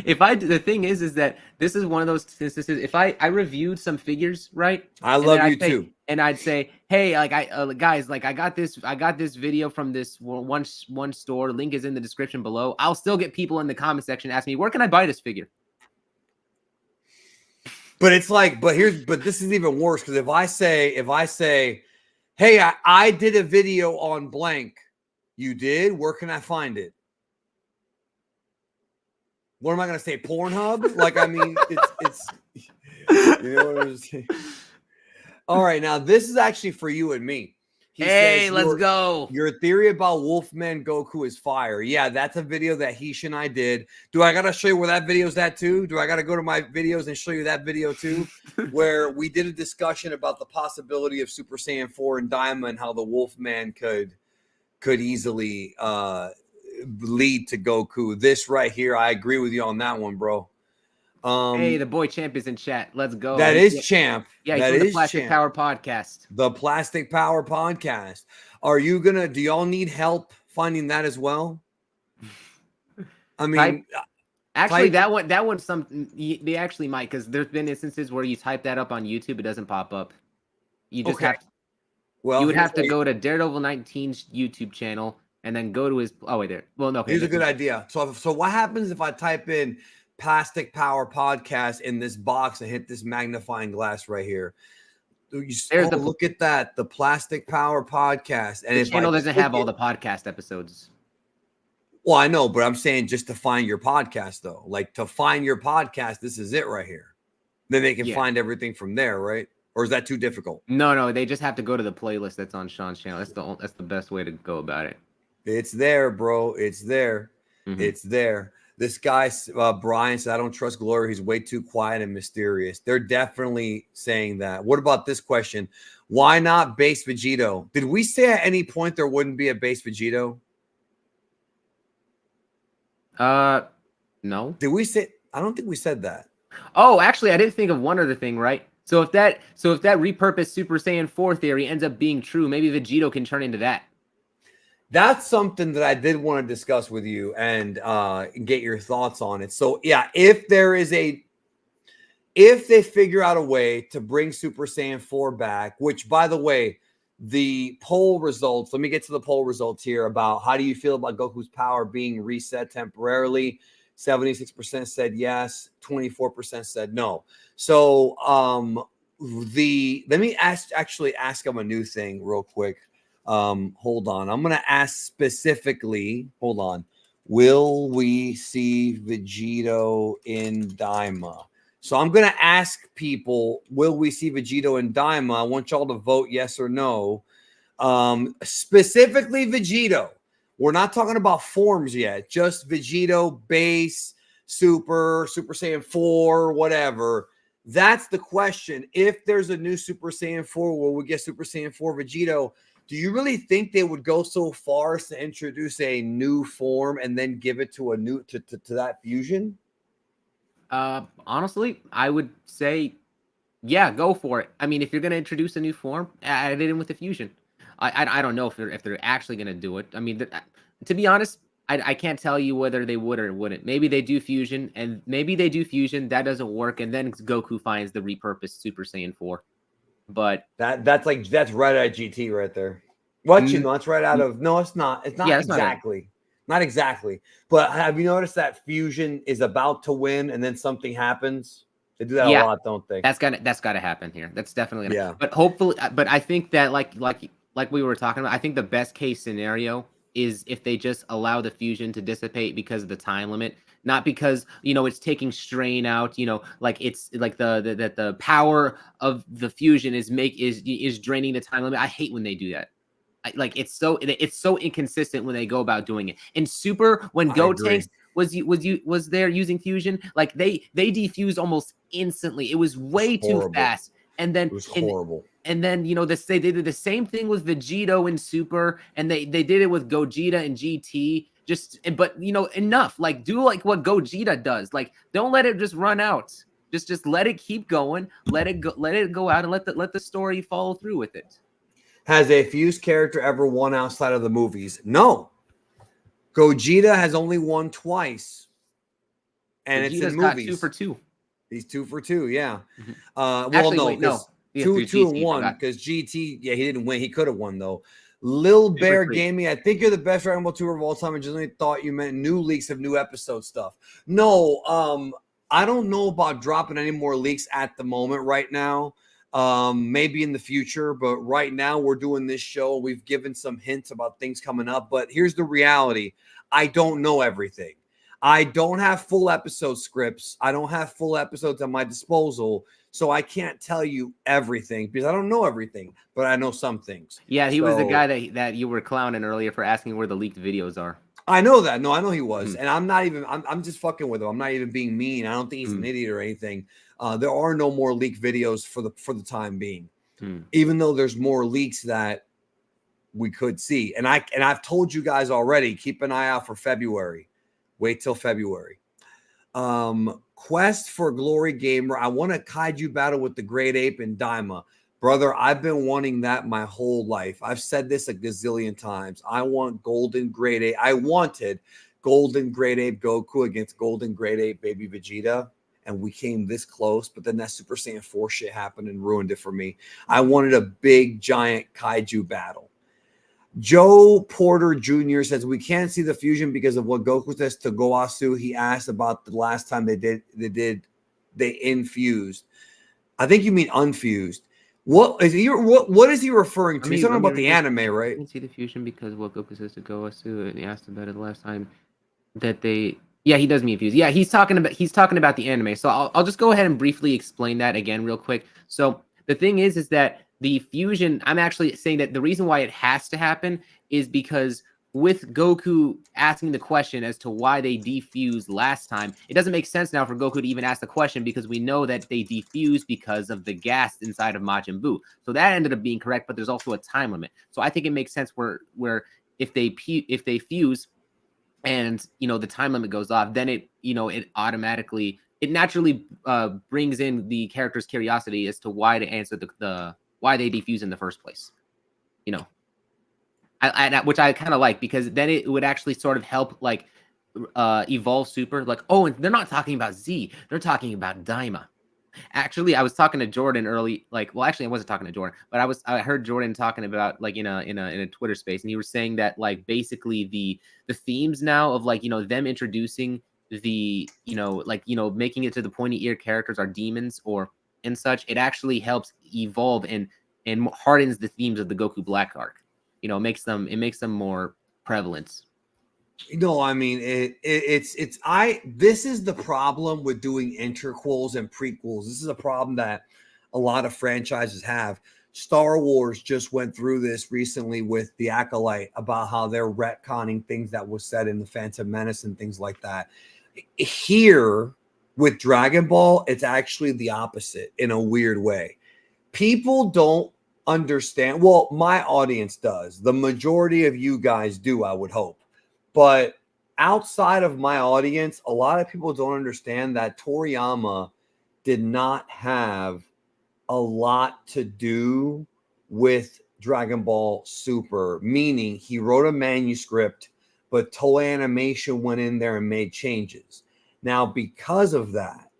if I the thing is that this is one of those instances. If I reviewed some figures, right? I love you too. And I'd say, hey, like guys, like I got this video from this one store. Link is in the description below. I'll still get people in the comment section ask me, where can I buy this figure? But it's like, but this is even worse because if I say, hey, I did a video on blank. You did? Where can I find it? What am I going to say? Pornhub? Like, I mean, it's you know what I'm saying? All right. Now, this is actually for you and me. Hey, let's go. Your theory about Wolfman Goku is fire. Yeah, that's a video that Heesh and I did. Do I got to show you where that video's at too? Do I got to go to my videos and show you that video too? Where we did a discussion about the possibility of Super Saiyan 4 and Daima and how the Wolfman could easily lead to Goku. This right here, I agree with you on that one, bro. Hey, the boy Champ is in chat. Let's go. That is Champ. Yeah, he's from the Plastic Power Podcast. The Plastic Power Podcast. Do y'all need help finding that as well? I mean, actually, that one's something they actually might, because there's been instances where you type that up on YouTube, it doesn't pop up. You just have to. Well, you would have to go to Daredevil 19's YouTube channel and then go to his. Oh wait, there. Well, no. Okay, here's a good idea. So what happens if I type in Plastic Power Podcast in this box and hit this magnifying glass right here? Look at that, the Plastic Power Podcast. And the channel doesn't have all the podcast episodes. Well, I know, but I'm saying just to find your podcast, though. Like to find your podcast, this is it right here. Then they can find everything from there, right? Or is that too difficult? No, they just have to go to the playlist that's on Sean's channel. That's the best way to go about it. It's there, bro. It's there. Mm-hmm. It's there. This guy, Brian, said, I don't trust Glorio. He's way too quiet and mysterious. They're definitely saying that. What about this question? Why not base Vegito? Did we say at any point there wouldn't be a base Vegito? No. Did we say? I don't think we said that. Oh, actually, I didn't think of one other thing, right? So if that repurposed Super Saiyan 4 theory ends up being true, maybe Vegito can turn into that. That's something that I did want to discuss with you and get your thoughts on it. So yeah, if they figure out a way to bring Super Saiyan 4 back, which by the way, the poll results, let me get to the poll results here about how do you feel about Goku's power being reset temporarily? 76% said yes, 24% said no. So let me ask him a new thing real quick. Hold on. I'm going to ask specifically, hold on. Will we see Vegito in Daima? So I'm going to ask people, will we see Vegito in Daima? I want y'all to vote yes or no. Specifically Vegito. We're not talking about forms yet. Just Vegito, base, Super Saiyan 4, whatever. That's the question. If there's a new Super Saiyan 4, will we get Super Saiyan 4 Vegito? Do you really think they would go so far as to introduce a new form and then give it to to that fusion? Honestly, I would say, yeah, go for it. I mean, if you're going to introduce a new form, add it in with the fusion. I don't know if they're actually going to do it. I mean, to be honest, I can't tell you whether they would or wouldn't. Maybe they do fusion, and maybe they do fusion, that doesn't work, and then Goku finds the repurposed Super Saiyan 4. But that's right out of GT right there. That's right out of it's not exactly. Not exactly. But have you noticed that fusion is about to win and then something happens? They do that a lot, don't they? That's gotta happen here. That's definitely gonna. Yeah. But hopefully, but I think that like like we were talking about, I think the best case scenario is if they just allow the fusion to dissipate because of the time limit, not because, you know, it's taking strain out, you know, like it's like the power of the fusion is draining the time limit. I hate when they do that. Like it's so inconsistent when they go about doing it. In Super, when Gotenks was there using fusion, like they defused almost instantly. It was way too fast. And then it was horrible. And then, you know, they did the same thing with Vegito in Super, and they did it with Gogeta and GT. But you know, enough. Like, do like what Gogeta does. Like, don't let it just run out. Just let it keep going. Let it go out, and let the story follow through with it. Has a fused character ever won outside of the movies? No. Gogeta has only won twice, and Vegeta's it's in movies. 2 for 2. He's 2 for 2. Yeah. Mm-hmm. Well, actually, no, wait, no. 2 and 1 because GT. Yeah, he didn't win. He could have won though. Lil Bear Gaming, I think you're the best Dragon Ball tour of all time. I just only thought you meant new leaks of new episode stuff. No, I don't know about dropping any more leaks at the moment right now. Maybe in the future, but right now we're doing this show. We've given some hints about things coming up, but here's the reality. I don't know everything. I don't have full episode scripts. I don't have full episodes at my disposal. So I can't tell you everything because I don't know everything, but I know some things. Yeah, he was the guy that you were clowning earlier for asking where the leaked videos are. I know that. No, I know he was. And I'm not even, I'm just fucking with him. I'm not even being mean. I don't think he's an idiot or anything. There are no more leaked videos for the time being, even though there's more leaks that we could see. And I've told you guys already, keep an eye out for February. Wait till February. Quest for Glory Gamer. I want a kaiju battle with the Great Ape and Daima. Brother, I've been wanting that my whole life. I've said this a gazillion times. I want Golden Great Ape. I wanted Golden Great Ape Goku against Golden Great Ape Baby Vegeta. And we came this close, but then that Super Saiyan 4 shit happened and ruined it for me. I wanted a big, giant kaiju battle. Joe Porter Jr. says, we can't see the fusion because of what Goku says to Goasu. He asked about the last time they infused. I think you mean unfused. What is he referring to? He's talking about the anime, right? You can see the fusion because of what Goku says to Goasu, and he asked about it the last time that they... Yeah, he does mean fuse. Yeah, he's talking about the anime. So I'll just go ahead and briefly explain that again real quick. So the thing is that the fusion, I'm actually saying that the reason why it has to happen is because with Goku asking the question as to why they defused last time, it doesn't make sense now for Goku to even ask the question because we know that they defused because of the gas inside of Majin Buu. So that ended up being correct, but there's also a time limit. So I think it makes sense where if they fuse and, you know, the time limit goes off, then it naturally brings in the character's curiosity as to why to answer the why they defuse in the first place, you know, which I kind of like, because then it would actually sort of help like evolve Super. Like, oh, and they're not talking about Z, they're talking about Daima. Actually, I was talking to Jordan early, like, well, actually, I wasn't talking to Jordan, but I heard Jordan talking about like in a Twitter space, and he was saying that like basically the themes now of like, you know, them introducing the, you know, like, you know, making it to the pointy ear characters are demons or and such, it actually helps evolve and hardens the themes of the Goku Black arc. You know, it makes them more prevalent. No, I mean this is the problem with doing interquels and prequels. This is a problem that a lot of franchises have. Star Wars just went through this recently with the Acolyte about how they're retconning things that was said in the Phantom Menace and things like that. Here with Dragon Ball, it's actually the opposite in a weird way. People don't understand. Well, my audience does. The majority of you guys do, I would hope. But outside of my audience, a lot of people don't understand that Toriyama did not have a lot to do with Dragon Ball Super, meaning he wrote a manuscript, but Toei Animation went in there and made changes. Now, because of that,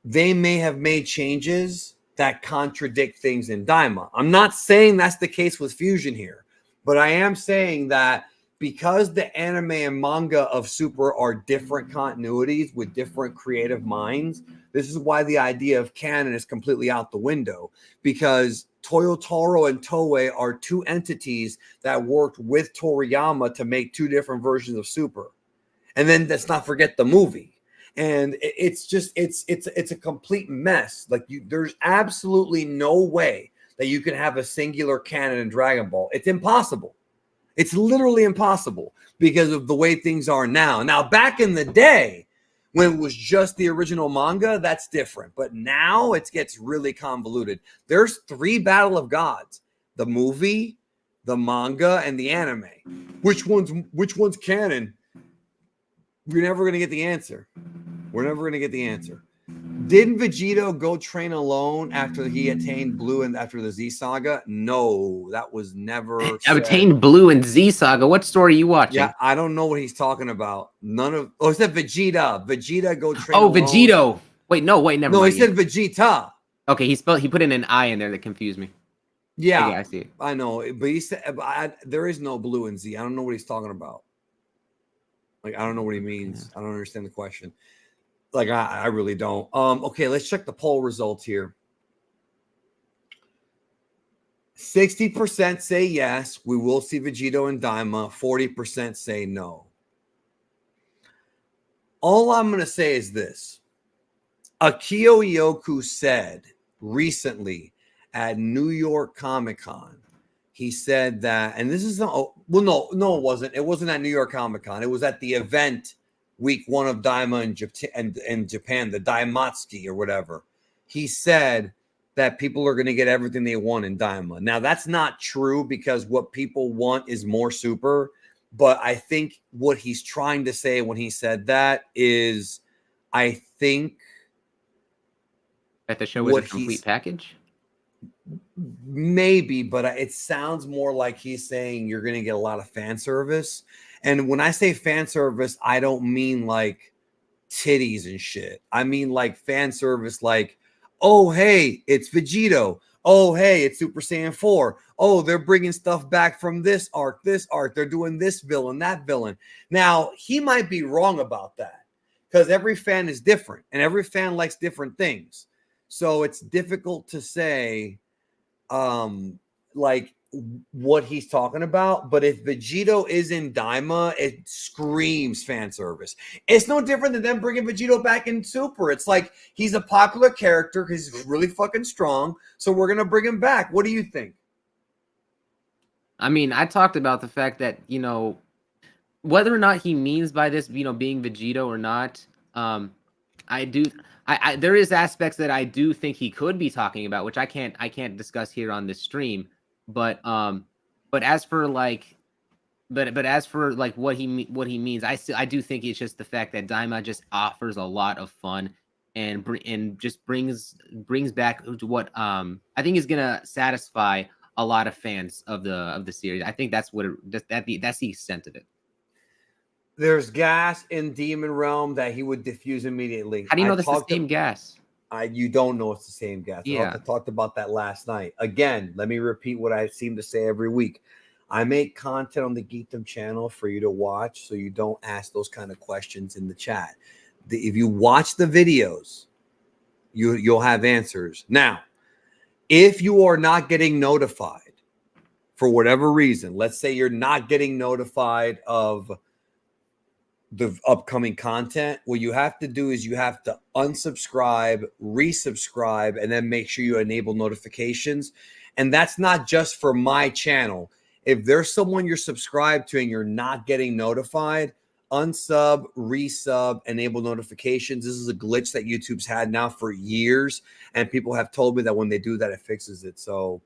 they may have made changes that contradict things in Daima. I'm not saying that's the case with Fusion here, but I am saying that because the anime and manga of Super are different continuities with different creative minds. This is why the idea of canon is completely out the window, because Toyotaro and Toei are two entities that worked with Toriyama to make two different versions of Super. And then let's not forget the movie. And it's a complete mess. Like there's absolutely no way that you can have a singular canon in Dragon Ball. It's impossible. It's literally impossible because of the way things are now. Now, back in the day, when it was just the original manga, that's different. But now it gets really convoluted. There's 3 Battle of Gods: the movie, the manga, and the anime. Which one's canon? We're never going to get the answer. We're never going to get the answer. Didn't Vegito go train alone after he attained Blue and after the Z Saga? No, that was never said. Obtained Blue and Z Saga. What story are you watching? Yeah, I don't know what he's talking about. He said Vegeta. Vegeta go train Oh, alone. Vegito. Wait, never mind. No, he said Vegeta. Okay, he put in an I in there that confused me. Yeah, I see. I know, but he said there is no Blue and Z. I don't know what he's talking about. Like, I don't know what he means. I don't understand the question. Like, I really don't. Okay, let's check the poll results here. 60% say yes, we will see Vegito and Daima. 40% say no. All I'm going to say is this. Akio Ioku said recently at New York Comic Con, he said that, and this is no, it wasn't. It wasn't at New York Comic Con. It was at the event week 1 of Daima in Japan, the Daimatsuki or whatever. He said that people are going to get everything they want in Daima. Now, that's not true because what people want is more Super. But I think what he's trying to say when he said that is, I think that the show was a complete package. Maybe, but it sounds more like he's saying you're going to get a lot of fan service. And when I say fan service, I don't mean like titties and shit. I mean like fan service like, oh, hey, it's Vegito. Oh, hey, it's Super Saiyan 4. Oh, they're bringing stuff back from this arc. They're doing this villain, that villain. Now, he might be wrong about that because every fan is different and every fan likes different things. So it's difficult to say like what he's talking about. But if Vegito is in Daima, it screams fan service. It's no different than them bringing Vegito back in Super. It's like he's a popular character because he's really fucking strong, so we're gonna bring him back. What do you think? I mean, I talked about the fact that, whether or not he means by this, being Vegito or not, there is aspects that I do think he could be talking about, which I can't discuss here on this stream. But as for like what he means, I do think it's just the fact that Daima just offers a lot of fun and just brings back what I think is gonna satisfy a lot of fans of the series. I think that's that's the extent of it. There's gas in Demon Realm that he would diffuse immediately. How do you know that's the same gas? You don't know it's the same gas. Yeah. I talked about that last night. Again, let me repeat what I seem to say every week. I make content on the Geekdom channel for you to watch so you don't ask those kind of questions in the chat. If you watch the videos, you'll have answers. Now, if you are not getting notified for whatever reason, let's say you're not getting notified of the upcoming content, what you have to do is you have to unsubscribe, resubscribe, and then make sure you enable notifications. And that's not just for my channel. If there's someone you're subscribed to and you're not getting notified, unsub, resub, enable notifications. This is a glitch that YouTube's had now for years, and people have told me that when they do that, it fixes it. So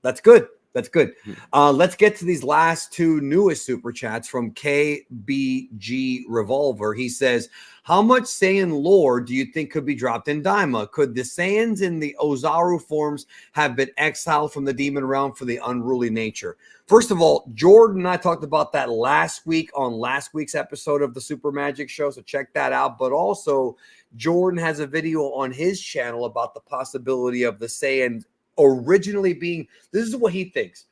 that's good. That's good. Let's get to these last 2 newest super chats from KBG Revolver. He says, how much Saiyan lore do you think could be dropped in Daima? Could the Saiyans in the Ozaru forms have been exiled from the demon realm for the unruly nature? First of all, Jordan and I talked about that last week on last week's episode of the Super Magic Show, so check that out. But also, Jordan has a video on his channel about the possibility of the Saiyans originally being, this is what he thinks.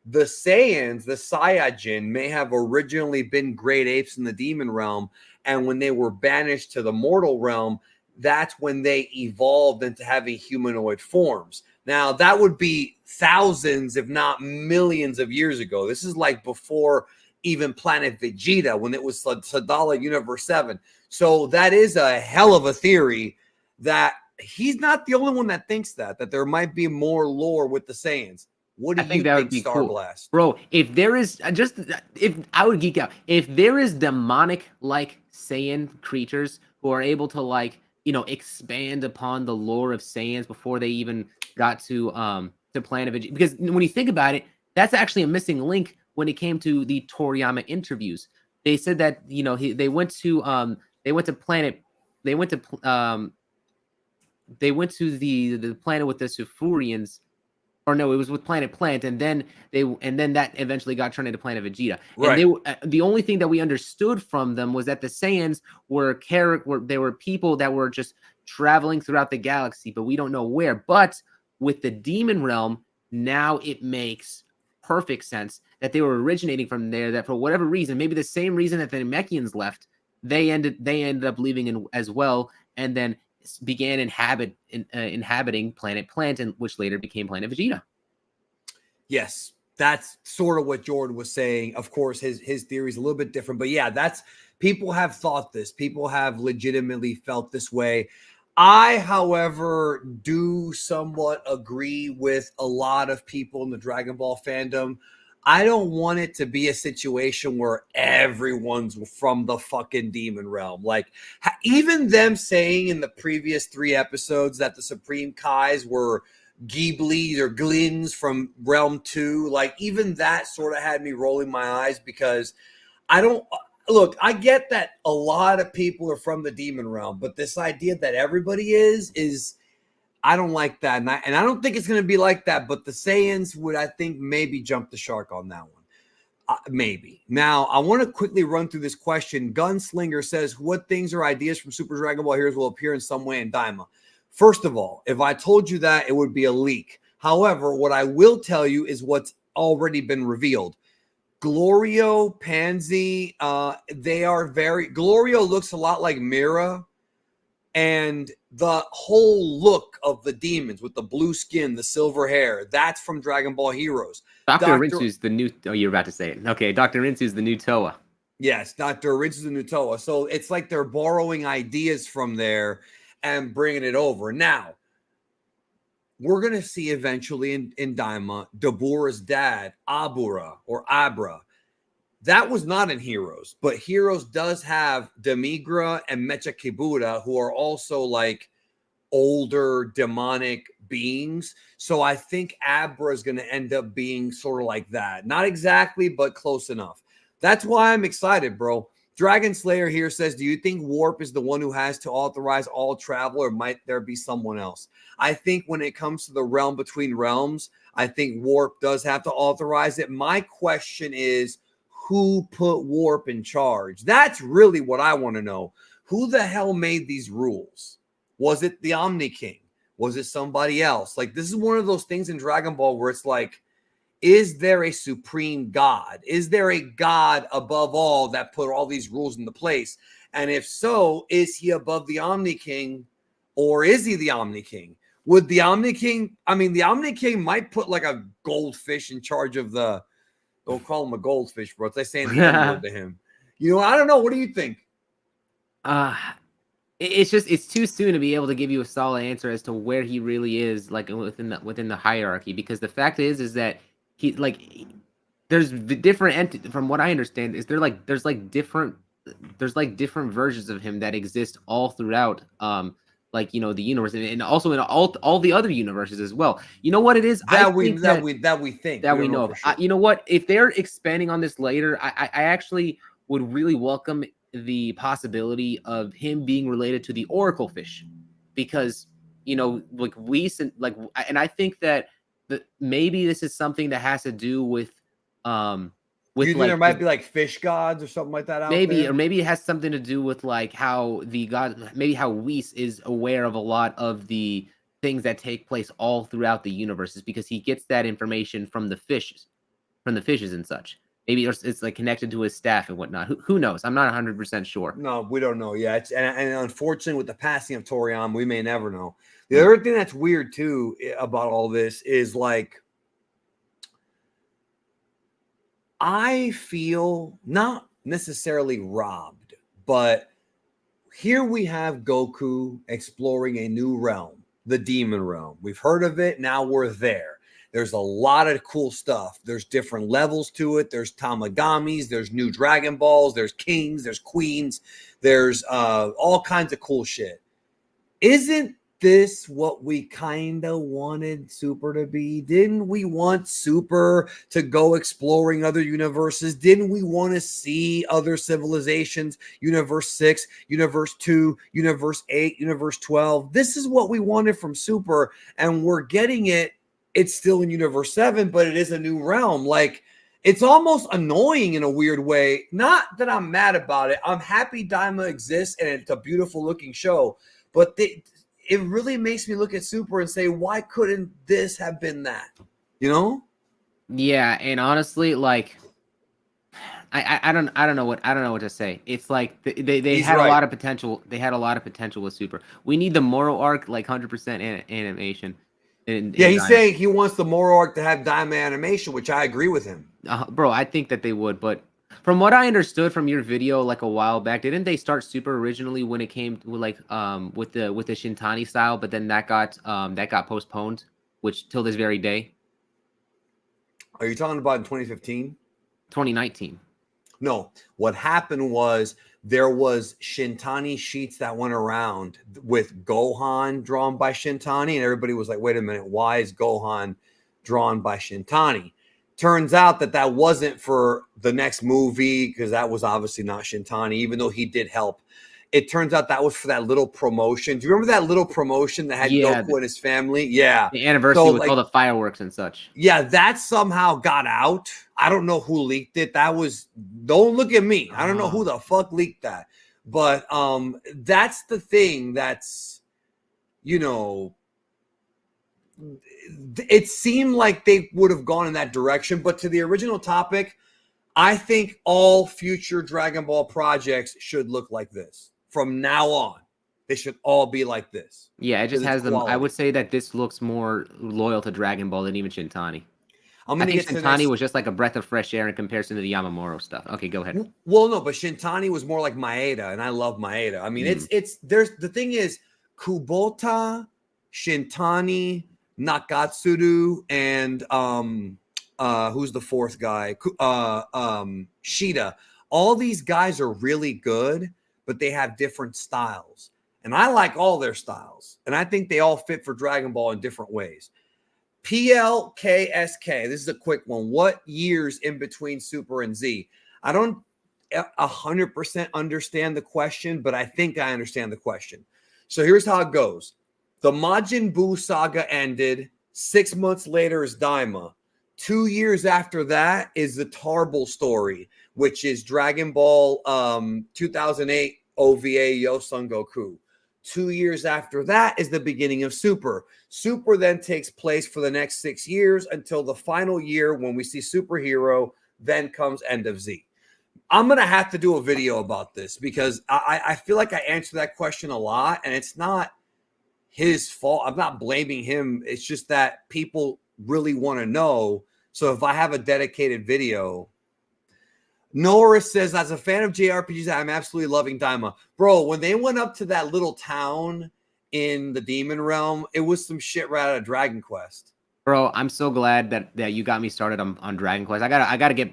the Saiyans, the Saiyajin, may have originally been great apes in the demon realm, and when they were banished to the mortal realm, that's when they evolved into having humanoid forms. Now, that would be thousands, if not millions of years ago. This is like before even Planet Vegeta, when it was Sadala Universe 7. So that is a hell of a theory that he's not the only one that thinks that there might be more lore with the Saiyans. What do you think, Star Blast? Bro, if there is if I would geek out. If there is demonic like Saiyan creatures who are able to like, expand upon the lore of Saiyans before they even got to Planet Vegeta. Because when you think about it, that's actually a missing link when it came to the Toriyama interviews. They said that, they went to Planet they went to the planet with the Sufurians. Or no, it was with Planet Plant, and then that eventually got turned into Planet Vegeta. Right. And the only thing that we understood from them was that the Saiyans were people that were just traveling throughout the galaxy, but we don't know where. But with the demon realm, now it makes perfect sense that they were originating from there. That for whatever reason, maybe the same reason that the Namekians left, they ended up leaving in as well, and then began inhabiting Planet Plant, and which later became Planet Vegeta. Yes, that's sort of what Jordan was saying. Of course, his theory is a little bit different, but yeah, that's people have thought this. People have legitimately felt this way. I, however, do somewhat agree with a lot of people in the Dragon Ball fandom. I don't want it to be a situation where everyone's from the fucking demon realm. Like, even them saying in the previous 3 episodes that the Supreme Kais were Ghiblis or Glins from Realm 2, like, even that sort of had me rolling my eyes, because I don't... Look, I get that a lot of people are from the demon realm, but this idea that everybody is... I don't like that, and I don't think it's going to be like that, but the Saiyans would, I think, maybe jump the shark on that one. Maybe. Now, I want to quickly run through this question. Gunslinger says, what things or ideas from Super Dragon Ball Heroes will appear in some way in Daima? First of all, if I told you that, it would be a leak. However, what I will tell you is what's already been revealed. Glorio, Pansy, Glorio looks a lot like Mira. And the whole look of the demons with the blue skin, the silver hair, that's from Dragon Ball Heroes. Dr. Rinsu's the new... Oh, you're about to say it. Okay, Dr. Rinsu's the new Toa. Yes, Dr. Rinsu's the new Toa. So it's like they're borrowing ideas from there and bringing it over. Now, we're going to see eventually in Daima, Dabura's dad, Abura or Abra. That was not in Heroes, but Heroes does have Demigra and Mecha Kibuta, who are also like older demonic beings. So I think Abra is going to end up being sort of like that. Not exactly, but close enough. That's why I'm excited, bro. Dragon Slayer here says, do you think Warp is the one who has to authorize all travel, or might there be someone else? I think when it comes to the realm between realms, I think Warp does have to authorize it. My question is, who put Warp in charge? That's really what I want to know. Who the hell made these rules? Was it the Omni King? Was it somebody else? Like, this is one of those things in Dragon Ball where it's like, is there a supreme god? Is there a god above all that put all these rules into place? And if so, is he above the Omni King, or is he the Omni King? Would the Omni King, the Omni King might put like a goldfish in charge of the... Don't call him a goldfish, bro. It's like saying the N-word to him. I don't know. What do you think? It's too soon to be able to give you a solid answer as to where he really is, like within the hierarchy. Because the fact is that he there's the different from what I understand is there's different versions of him that exist all throughout the universe, and also in all the other universes as well. You know what it is that we know of. Sure. You know what? If they're expanding on this later, I actually would really welcome the possibility of him being related to the Oracle Fish, because and I think that maybe this is something that has to do with you think there might be like fish gods or something like that out there? Or maybe it has something to do with like how the god, maybe how Whis is aware of a lot of the things that take place all throughout the universes, because he gets that information from the fishes. from the fishes and such. Maybe it's like connected to his staff and whatnot. Who knows? I'm not 100% sure. No, we don't know yet. And unfortunately, with the passing of Toriyama, we may never know. The other thing that's weird too about all this is like, I feel not necessarily robbed, but here we have Goku exploring a new realm, the demon realm. We've heard of it. Now we're there. There's a lot of cool stuff. There's different levels to it. There's Tamagamis. There's new Dragon Balls. There's kings. There's queens. There's all kinds of cool shit. Isn't this what we kind of wanted Super to be? Didn't we want Super to go exploring other universes? Didn't we want to see other civilizations? Universe 6, Universe 2, Universe 8, Universe 12. This is what we wanted from Super, and we're getting it. It's still in Universe 7, but it is a new realm. Like, it's almost annoying in a weird way. Not that I'm mad about it. I'm happy Daima exists, and it's a beautiful looking show. But it really makes me look at Super and say, why couldn't this have been that? You know? Yeah, and honestly, like, I don't know what to say. It's like they had a lot of potential. They had a lot of potential with Super. We need the Moro arc, like 100% animation. Yeah, he's saying he wants the Moro arc to have Daima animation, which I agree with him. Bro, I think that they would, but from what I understood from your video like a while back, didn't they start Super originally when it came to like with the Shintani style, but then that got postponed, which till this very day. Are you talking about in 2015? 2019. No, what happened was there was Shintani sheets that went around with Gohan drawn by Shintani, and everybody was like, wait a minute, why is Gohan drawn by Shintani? Turns out that wasn't for the next movie, because that was obviously not Shintani, even though he did help. It turns out that was for that little promotion. Do you remember that little promotion that had Goku and his family? Yeah. The anniversary with all the fireworks and such. Yeah, that somehow got out. I don't know who leaked it. Don't look at me. I don't know who the fuck leaked that. But that's the thing that's, you know, it seemed like they would have gone in that direction. But to the original topic, I think all future Dragon Ball projects should look like this. From now on, they should all be like this. Yeah, it just has them. I would say that this looks more loyal to Dragon Ball than even Shintani. I think Shintani was just like a breath of fresh air in comparison to the Yamamuro stuff. Okay, go ahead. Well, no, but Shintani was more like Maeda, and I love Maeda. I mean, there's the thing is Kubota, Shintani, Nakatsuru, and who's the fourth guy? Shida. All these guys are really good, but they have different styles. And I like all their styles. And I think they all fit for Dragon Ball in different ways. PLKSK. This is a quick one. What years in between Super and Z? I don't 100% understand the question, but I think I understand the question. So here's how it goes. The Majin Buu saga ended. 6 months later is Daima. 2 years after that is the Tarble story, which is Dragon Ball 2008 OVA Yosun Goku. 2 years after that is the beginning of Super. Super then takes place for the next 6 years until the final year when we see Superhero. Then comes End of Z. I'm going to have to do a video about this because I feel like I answer that question a lot, and it's not his fault. I'm not blaming him. It's just that people really want to know. So if I have a dedicated video. Norris says, as a fan of JRPGs, I'm absolutely loving Daima. Bro, when they went up to that little town in the Demon Realm, it was some shit right out of Dragon Quest. Bro, I'm so glad that you got me started on Dragon Quest. I gotta get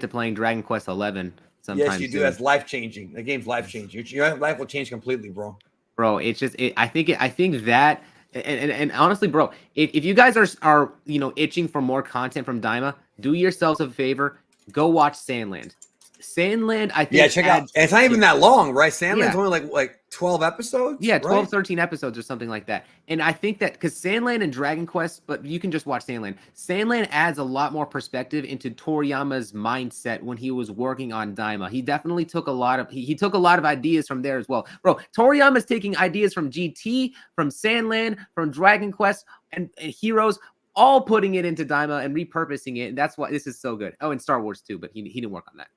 to playing Dragon Quest 11 sometime. Yes, you do. That's life-changing. The game's life-changing. Your life will change completely, bro. Bro, it's just I think that and honestly, bro, if you guys are itching for more content from Daima, do yourselves a favor. Go watch Sandland. Sandland, I think. Yeah, check out. It's not even that long, right? Sandland's only like 12 episodes. Yeah, 12, 13 episodes or something like that. And I think that because Sandland and Dragon Quest, but you can just watch Sandland. Sandland adds a lot more perspective into Toriyama's mindset when he was working on Daima. He definitely took a lot of he took a lot of ideas from there as well. Bro, Toriyama's taking ideas from GT, from Sandland, from Dragon Quest, and Heroes. all putting it into Daima and repurposing it. And that's why this is so good. Oh, and Star Wars too, but he didn't work on that.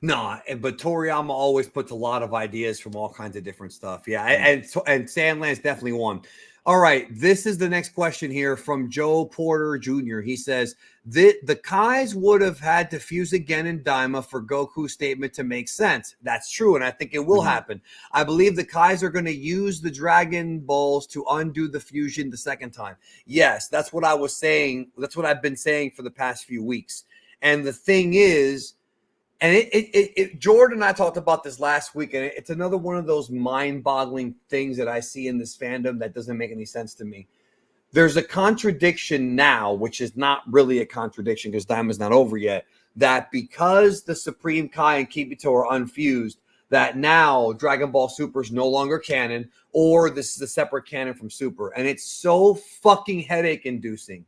No, but Toriyama always puts a lot of ideas from all kinds of different stuff. Yeah, and Sandland's definitely one. All right, this is the next question here from Joe Porter Jr. He says, the Kais would have had to fuse again in Daima for Goku's statement to make sense. That's true, and I think it will happen. I believe the Kais are going to use the Dragon Balls to undo the fusion the second time. Yes, that's what I was saying. That's what I've been saying for the past few weeks. And the thing is, and Jordan and I talked about this last week, and it's another one of those mind-boggling things that I see in this fandom that doesn't make any sense to me. There's a contradiction now, which is not really a contradiction because Daima's not over yet, that because the Supreme Kai and Kibito are unfused, that now Dragon Ball Super is no longer canon, or this is a separate canon from Super. And it's so fucking headache-inducing.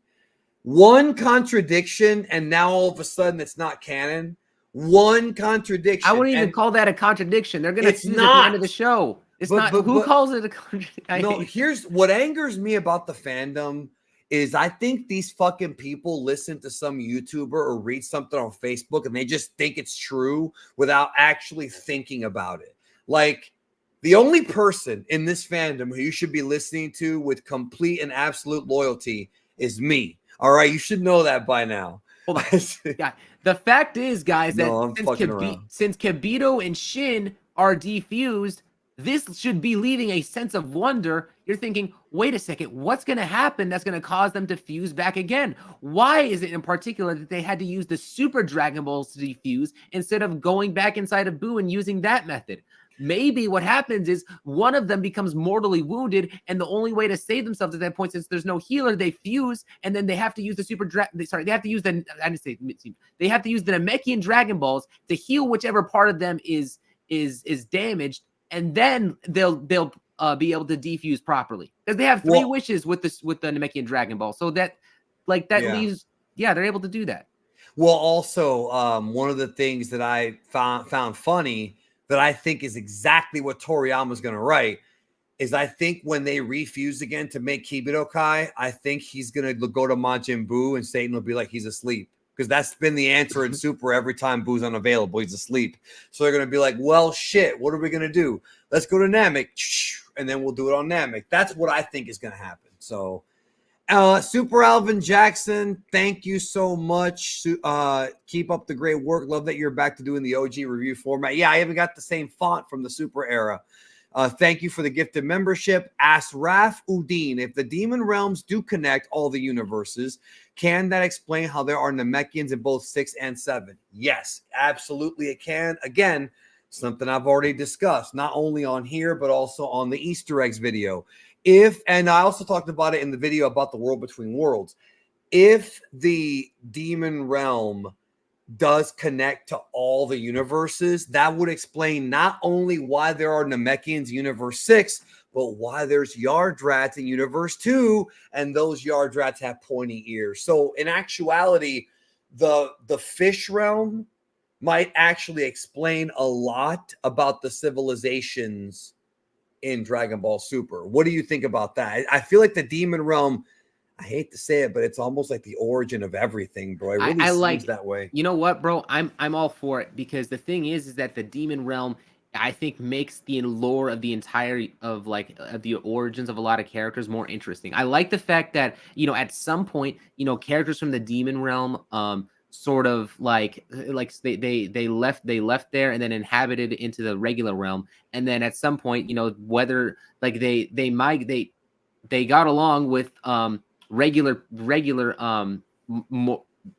One contradiction, and now all of a sudden it's not canon. One contradiction. I wouldn't even call that a contradiction. They're going to fuse at the end of the show. It's not. Who calls it a contradiction? No, here's what angers me about the fandom is I think these fucking people listen to some YouTuber or read something on Facebook and they just think it's true without actually thinking about it. Like, the only person in this fandom who you should be listening to with complete and absolute loyalty is me. All right, you should know that by now. Hold on. Yeah. The fact is, guys, that since Kibito and Shin are defused, this should be leaving a sense of wonder. You're thinking, wait a second, what's going to happen that's going to cause them to fuse back again? Why is it in particular that they had to use the Super Dragon Balls to defuse instead of going back inside of Buu and using that method? Maybe what happens is one of them becomes mortally wounded, and the only way to save themselves at that point, since there's no healer, they fuse, and then they have to use the they have to use the they have to use the Namekian Dragon Balls to heal whichever part of them is damaged, and then they'll be able to defuse properly because they have three wishes with the Namekian Dragon Ball. So that leaves they're able to do that. Well, also one of the things that I found funny, that I think is exactly what Toriyama's going to write, is I think when they refuse again to make Kibito Kai, I think he's going to go to Majin Buu and Satan will be like, he's asleep. Because that's been the answer in Super every time Buu's unavailable. He's asleep. So they're going to be like, well, shit, what are we going to do? Let's go to Namek, and then we'll do it on Namek. That's what I think is going to happen. So Super Alvin Jackson, thank you so much. Keep up the great work. Love that you're back to doing the OG review format. Yeah, I haven't got the same font from the Super era. Thank you for the gifted membership. Ask Raf Udine, if the Demon Realms do connect all the universes, can that explain how there are Namekians in both 6 and 7? Yes, absolutely it can. Again, something I've already discussed, not only on here, but also on the Easter eggs video. And I also talked about it in the video about the world between worlds. If the demon realm does connect to all the universes, that would explain not only why there are Namekians in Universe 6, but why there's Yardrats in Universe 2, and those Yardrats have pointy ears. So in actuality, the fish realm might actually explain a lot about the civilizations in Dragon Ball Super. What do you think about that? I feel like the demon realm, I hate to say it, but it's almost like the origin of everything, bro. It really seems that way. You know what, bro? I'm all for it, because the thing is that the demon realm, I think, makes the lore of the entire of the origins of a lot of characters more interesting. I like the fact that, at some point, characters from the demon realm sort of like they left there and then inhabited into the regular realm, and then at some point, whether like they got along with regular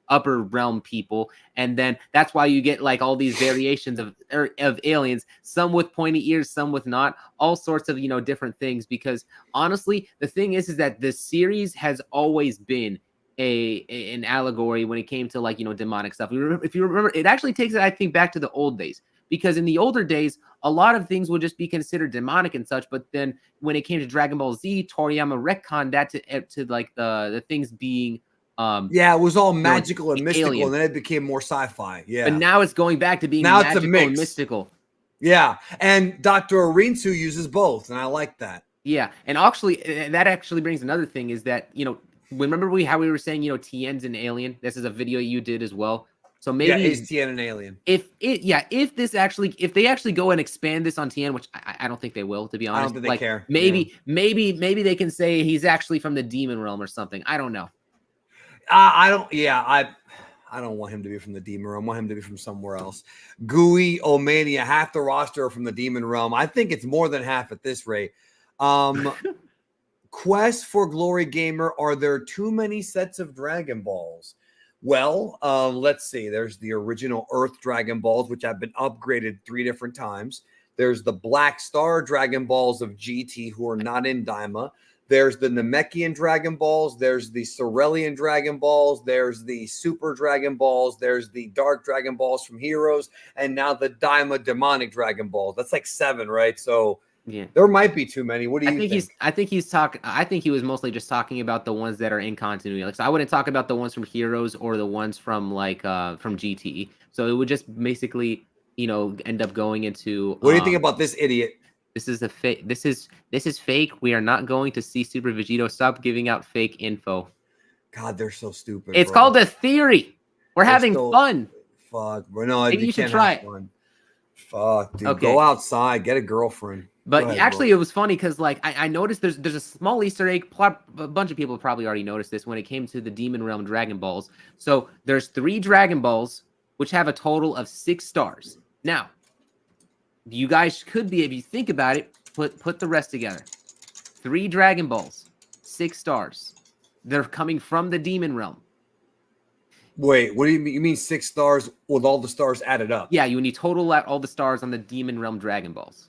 upper realm people, and then that's why you get like all these variations of aliens, some with pointy ears, some with not, all sorts of different things. Because honestly, the thing is that the series has always been an allegory when it came to demonic stuff. If you remember, it actually takes it, I think, back to the old days, because in the older days, a lot of things would just be considered demonic and such. But then when it came to Dragon Ball Z, Toriyama retconned that to like the things being it was all magical and mystical, alien. And then it became more sci-fi. Yeah, but now it's going back to being magical and mystical. Yeah, and Dr. Orinsu uses both, and I like that. Yeah, and actually, that actually brings another thing, is that remember how we were saying, you know, Tien's an alien. This is a video you did as well. So Yeah, maybe is Tien an alien? if they actually go and expand this on Tien, which I don't think they will, to be honest. I don't think they care. Maybe they can say he's actually from the demon realm or something. I don't know. I don't. Yeah, I don't want him to be from the demon realm. I want him to be from somewhere else. Gooey, Omania, half the roster are from the demon realm. I think it's more than half at this rate. Quest for Glory Gamer, are there too many sets of Dragon Balls? Well, let's see. There's the original Earth Dragon Balls, which have been upgraded 3 different times. There's the Black Star Dragon Balls of GT, who are not in Daima. There's the Namekian Dragon Balls. There's the Cerulean Dragon Balls. There's the Super Dragon Balls. There's the Dark Dragon Balls from Heroes. And now the Daima Demonic Dragon Balls. That's like 7, right? So yeah, there might be too many. What do you think? I think he was mostly just talking about the ones that are in continuity. Like, so I wouldn't talk about the ones from Heroes or the ones from from GT. So it would just basically, you know, end up going into. What do you think about this idiot? This is a fake. This is fake. We are not going to see Super Vegito. Stop giving out fake info. God, they're so stupid. It's called a theory. We're having fun. Fuck, bro. No, maybe you should try it. Fuck, dude. Okay. Go outside. Get a girlfriend. But actually, it was funny because, like, I noticed there's a small Easter egg. A bunch of people probably already noticed this when it came to the Demon Realm Dragon Balls. So there's 3 Dragon Balls, which have a total of 6 stars. Now, you guys could be, if you think about it, put the rest together. 3 Dragon Balls, 6 stars. They're coming from the Demon Realm. Wait, what do you mean? You mean 6 stars with all the stars added up? Yeah, when you total out all the stars on the Demon Realm Dragon Balls.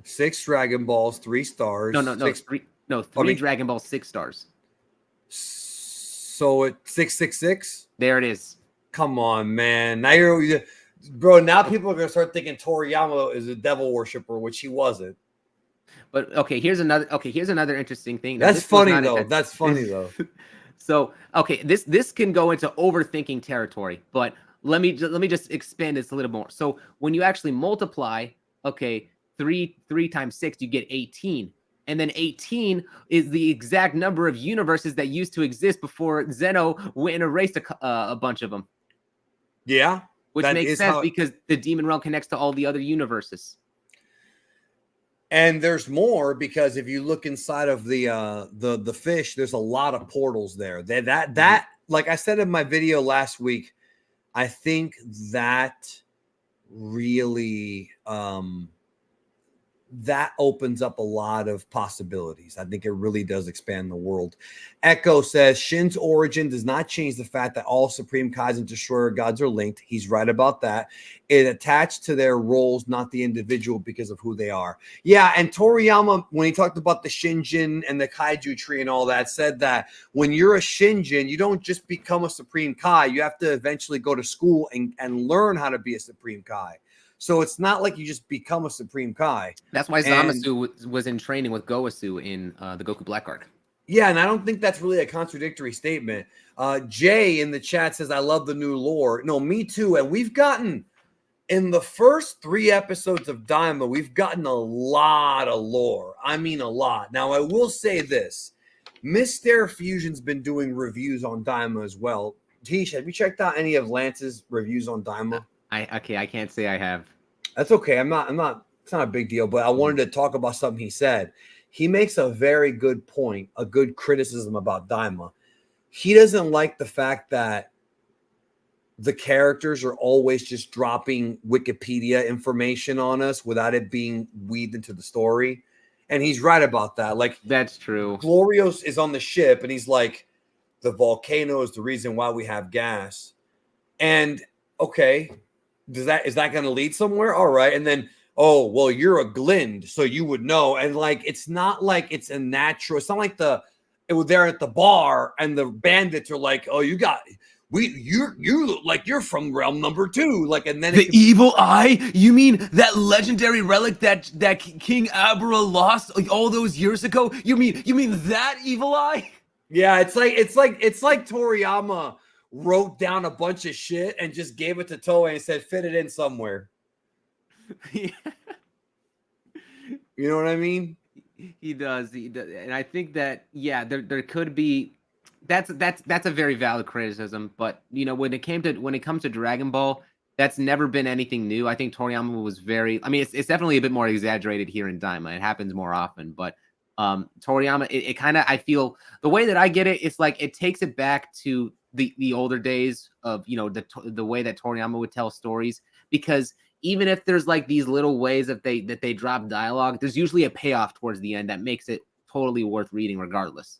6 Dragon Balls, 3 stars. No, 3 Dragon Balls, 6 stars. So it's 666? There it is. Come on, man. Now you're, bro, now people are gonna start thinking Toriyama is a devil worshiper, which he wasn't. But here's another interesting thing. That's funny though. That's funny though. So, okay, this can go into overthinking territory, but let me just expand this a little more. So, when you actually multiply, 3 times 6, you get 18. And then 18 is the exact number of universes that used to exist before Zeno went and erased a bunch of them. Yeah. Which makes sense because the Demon Realm connects to all the other universes. And there's more, because if you look inside of the fish, there's a lot of portals there. That like I said in my video last week, I think that really that opens up a lot of possibilities. I think it really does expand the world. Echo says Shin's origin does not change the fact that all Supreme Kais and Destroyer gods are linked. He's right about that. It attached to their roles, not the individual, because of who they are. Yeah, and Toriyama, when he talked about the Shinjin and the Kaiju tree and all that, said that when you're a Shinjin, you don't just become a Supreme Kai. You have to eventually go to school and learn how to be a Supreme Kai. So it's not like you just become a Supreme Kai. That's why Zamasu was in training with Gowasu in the Goku Black arc. Yeah, and I don't think that's really a contradictory statement. Jay in the chat says, I love the new lore. No, me too. And we've gotten, in the first 3 episodes of Daima, we've gotten a lot of lore. I mean, a lot. Now, I will say this. Mr. Fusion's been doing reviews on Daima as well. Heesh, have you checked out any of Lance's reviews on Daima? I can't say I have. That's okay. I'm not, it's not a big deal, but I wanted to talk about something he said. He makes a very good point, a good criticism about Daima. He doesn't like the fact that the characters are always just dropping Wikipedia information on us without it being weaved into the story. And he's right about that. Like, that's true. Glorio is on the ship and he's like, the volcano is the reason why we have gas. And okay, is that going to lead somewhere? All right. And then, oh, well, you're a Glind, so you would know. And like, it's not like it's a natural. It's not like it was there at the bar and the bandits are like, oh, you look like you're from realm number 2. Like, and then the evil eye. You mean that legendary relic that King Abra lost like all those years ago? You mean that evil eye? Yeah, it's like Toriyama wrote down a bunch of shit and just gave it to Toei and said, fit it in somewhere. Yeah. You know what I mean? He does. And I think that, yeah, there could be that's a very valid criticism, but you know, when it comes to Dragon Ball, that's never been anything new. I think Toriyama was very, I mean, it's definitely a bit more exaggerated here in Daima. It happens more often, but Toriyama, it kind of, I feel the way that I get it, it's like it takes it back to the older days of, you know, the way that Toriyama would tell stories, because even if there's like these little ways that they drop dialogue, there's usually a payoff towards the end that makes it totally worth reading regardless.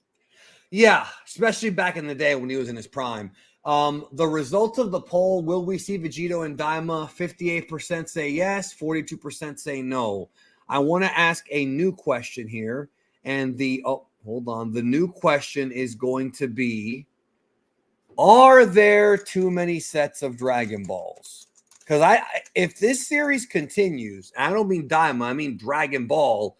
Yeah, especially back in the day when he was in his prime. The results of the poll, will we see Vegito and Daima? 58% say yes, 42% say no. I want to ask a new question here. And hold on. The new question is going to be, are there too many sets of Dragon Balls? Because if this series continues, I don't mean Daima, I mean Dragon Ball,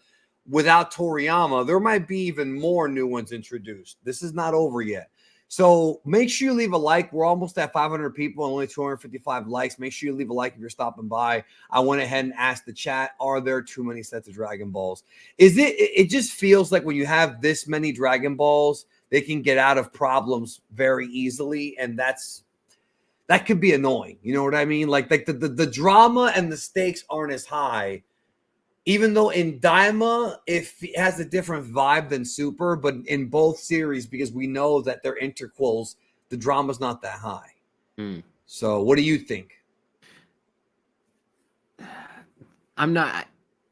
without Toriyama, there might be even more new ones introduced. This is not over yet. So make sure you leave a like. We're almost at 500 people and only 255 likes. Make sure you leave a like if you're stopping by. I went ahead and asked the chat, are there too many sets of Dragon Balls? It just feels like when you have this many Dragon Balls, they can get out of problems very easily. And that could be annoying. You know what I mean? Like the drama and the stakes aren't as high. Even though in Daima, it has a different vibe than Super, but in both series, because we know that they're interquels, the drama's not that high. So what do you think?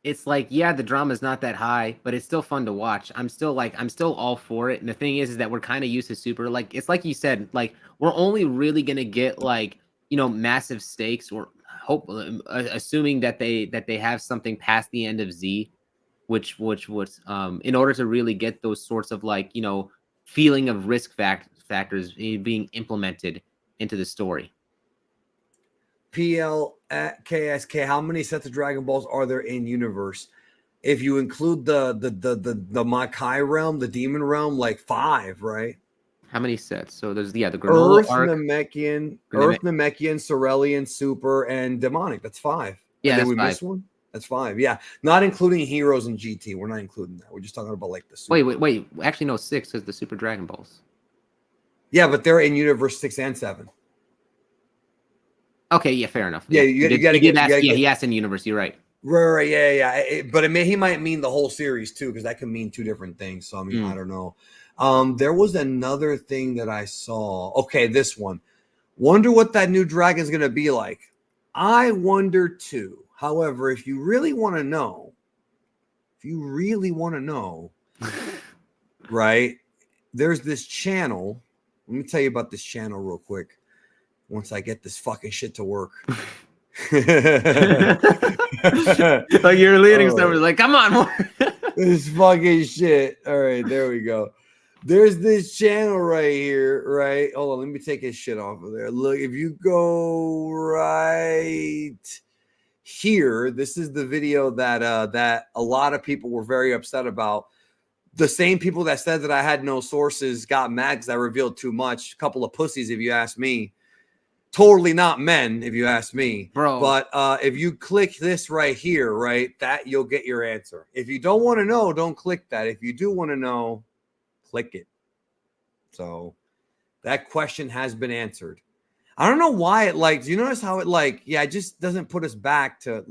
It's like, yeah, the drama's not that high, but it's still fun to watch. I'm still all for it. And the thing is that we're kind of used to Super. Like, it's like you said, like, we're only really going to get, like, you know, massive stakes, or assuming that they have something past the end of Z, which in order to really get those sorts of, like, you know, feeling of risk factors being implemented into the story. PLKSK, how many sets of Dragon Balls are there in universe? If you include the Makai realm, the demon realm, like 5, right? How many sets? So there's the granola arc, Namekian, Cerulean, Super, and Demonic. That's 5. Yeah, and that's then we 5. missed one. That's 5. Yeah, not including Heroes and GT. We're not including that. We're just talking about like the Super. Wait. Actually, no, 6 is the Super Dragon Balls. Yeah, but they're in universe 6 and 7. Okay, yeah, fair enough. Yeah, you got to get. He asked in universe. You're right. Right, yeah. But he might mean the whole series too, because that can mean 2 different things. So I mean, I don't know. There was another thing that I saw. Okay, this one. Wonder what that new dragon is going to be like. I wonder too. However, if you really want to know, right, there's this channel. Let me tell you about this channel real quick. Once I get this fucking shit to work. Like you're leading somewhere, like, come on, more. This fucking shit. All right, there we go. There's this channel right here, right? Hold on, let me take his shit off of there. Look, if you go right here, this is the video that that a lot of people were very upset about. The same people that said that I had no sources got mad because I revealed too much. A couple of pussies, if you ask me. Totally not men, if you ask me. Bro. But if you click this right here, right, that you'll get your answer. If you don't want to know, don't click that. If you do want to know, click it. So that question has been answered. I don't know why it do you notice how it it just doesn't put us back to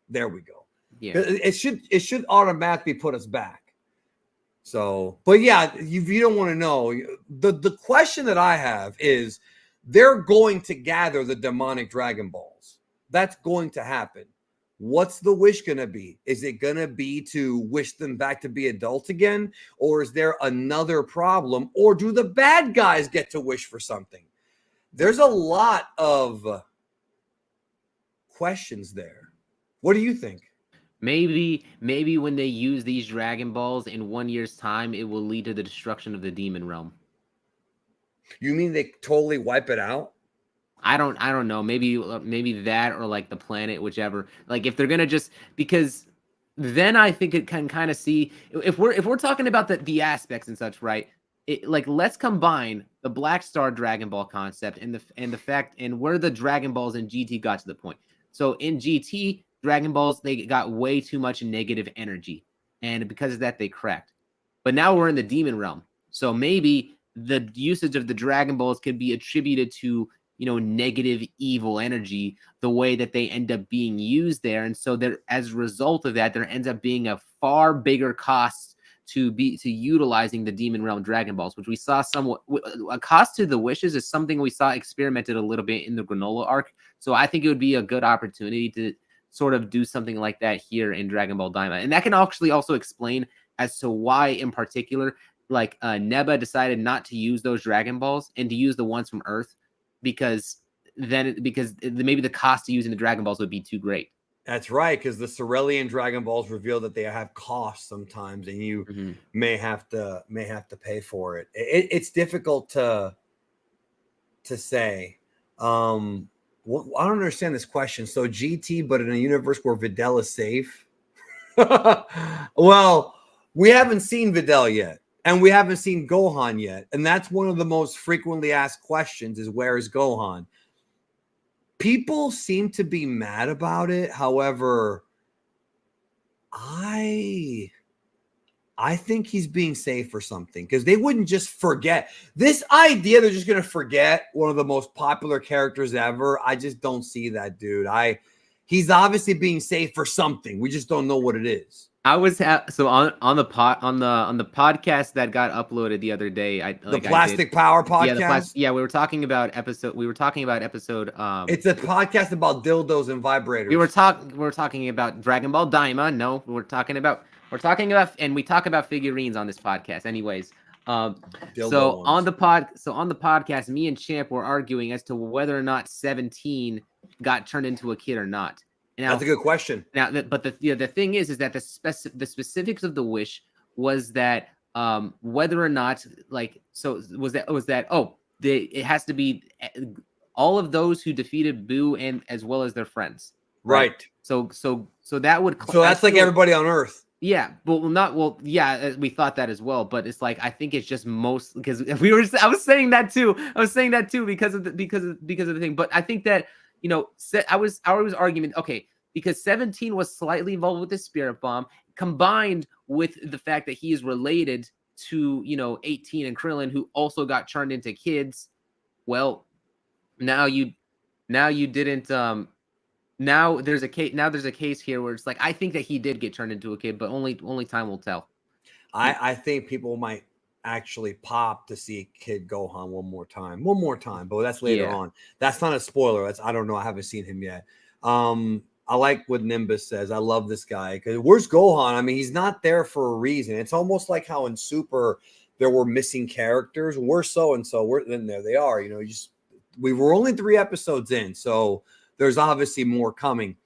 there we go. Yeah. It should automatically put us back. So, but yeah, if you don't want to know, the question that I have is, they're going to gather the demonic Dragon Balls. That's going to happen. What's the wish going to be? Is it going to be to wish them back to be adults again? Or is there another problem? Or do the bad guys get to wish for something? There's a lot of questions there. What do you think? Maybe when they use these Dragon Balls in 1 year's time, it will lead to the destruction of the demon realm. You mean they totally wipe it out? I don't know. Maybe that, or like the planet, whichever. Like if they're gonna because then I think it can kind of see if we're talking about the aspects and such, right? Let's combine the Black Star Dragon Ball concept and the fact and where the Dragon Balls in GT got to the point. So in GT, Dragon Balls, they got way too much negative energy, and because of that, they cracked. But now we're in the demon realm, so maybe the usage of the Dragon Balls could be attributed to, you know, negative evil energy, the way that they end up being used there. And so there, as a result of that, there ends up being a far bigger cost to utilizing the Demon Realm Dragon Balls, which we saw somewhat. A cost to the wishes is something we saw experimented a little bit in the Granola arc. So I think it would be a good opportunity to sort of do something like that here in Dragon Ball Daima. And that can actually also explain as to why, in particular, like Neba decided not to use those Dragon Balls and to use the ones from Earth, because maybe the cost of using the Dragon Balls would be too great. That's right, because the Cerulean Dragon Balls reveal that they have costs sometimes, and you may have to pay for it. It's difficult to say. Well, I don't understand this question. So GT, but in a universe where Videl is safe. Well, we haven't seen Videl yet, and we haven't seen Gohan yet, and that's one of the most frequently asked questions: is where is Gohan? People seem to be mad about it. However, I think he's being safe for something, because they wouldn't just forget this idea. They're just going to forget one of the most popular characters ever. I just don't see that, dude. He's obviously being safe for something. We just don't know what it is. I was so on the podcast that got uploaded the other day. The Plastic Power podcast. Yeah, we were talking about episode. It's a podcast about dildos and vibrators. We were talking about Dragon Ball Daima. No, we're talking about, and we talk about figurines on this podcast. Anyways, so on the podcast, me and Champ were arguing as to whether or not 17 got turned into a kid or not. Now, that's a good question. Now, but the thing is that the specifics of the wish was that whether or not, like, so was that it has to be all of those who defeated Boo and as well as their friends, right? So that would that's like everybody on Earth. Yeah, yeah, we thought that as well, but it's like, I think it's just most, because I was saying that too because of the thing, but I think that, you know, I was arguing, okay, because 17 was slightly involved with the spirit bomb, combined with the fact that he is related to, you know, 18 and Krillin, who also got turned into kids. Well, now there's a case here where it's like, I think that he did get turned into a kid, but only time will tell. I think people might actually pop to see Kid Gohan one more time, but that's later on. That's not a spoiler. I don't know. I haven't seen him yet. I like what Nimbus says. I love this guy, because where's Gohan? I mean, he's not there for a reason. It's almost like how in Super there were missing characters. We're so-and-so. Then there they are. You know, we were only 3 episodes in, so there's obviously more coming.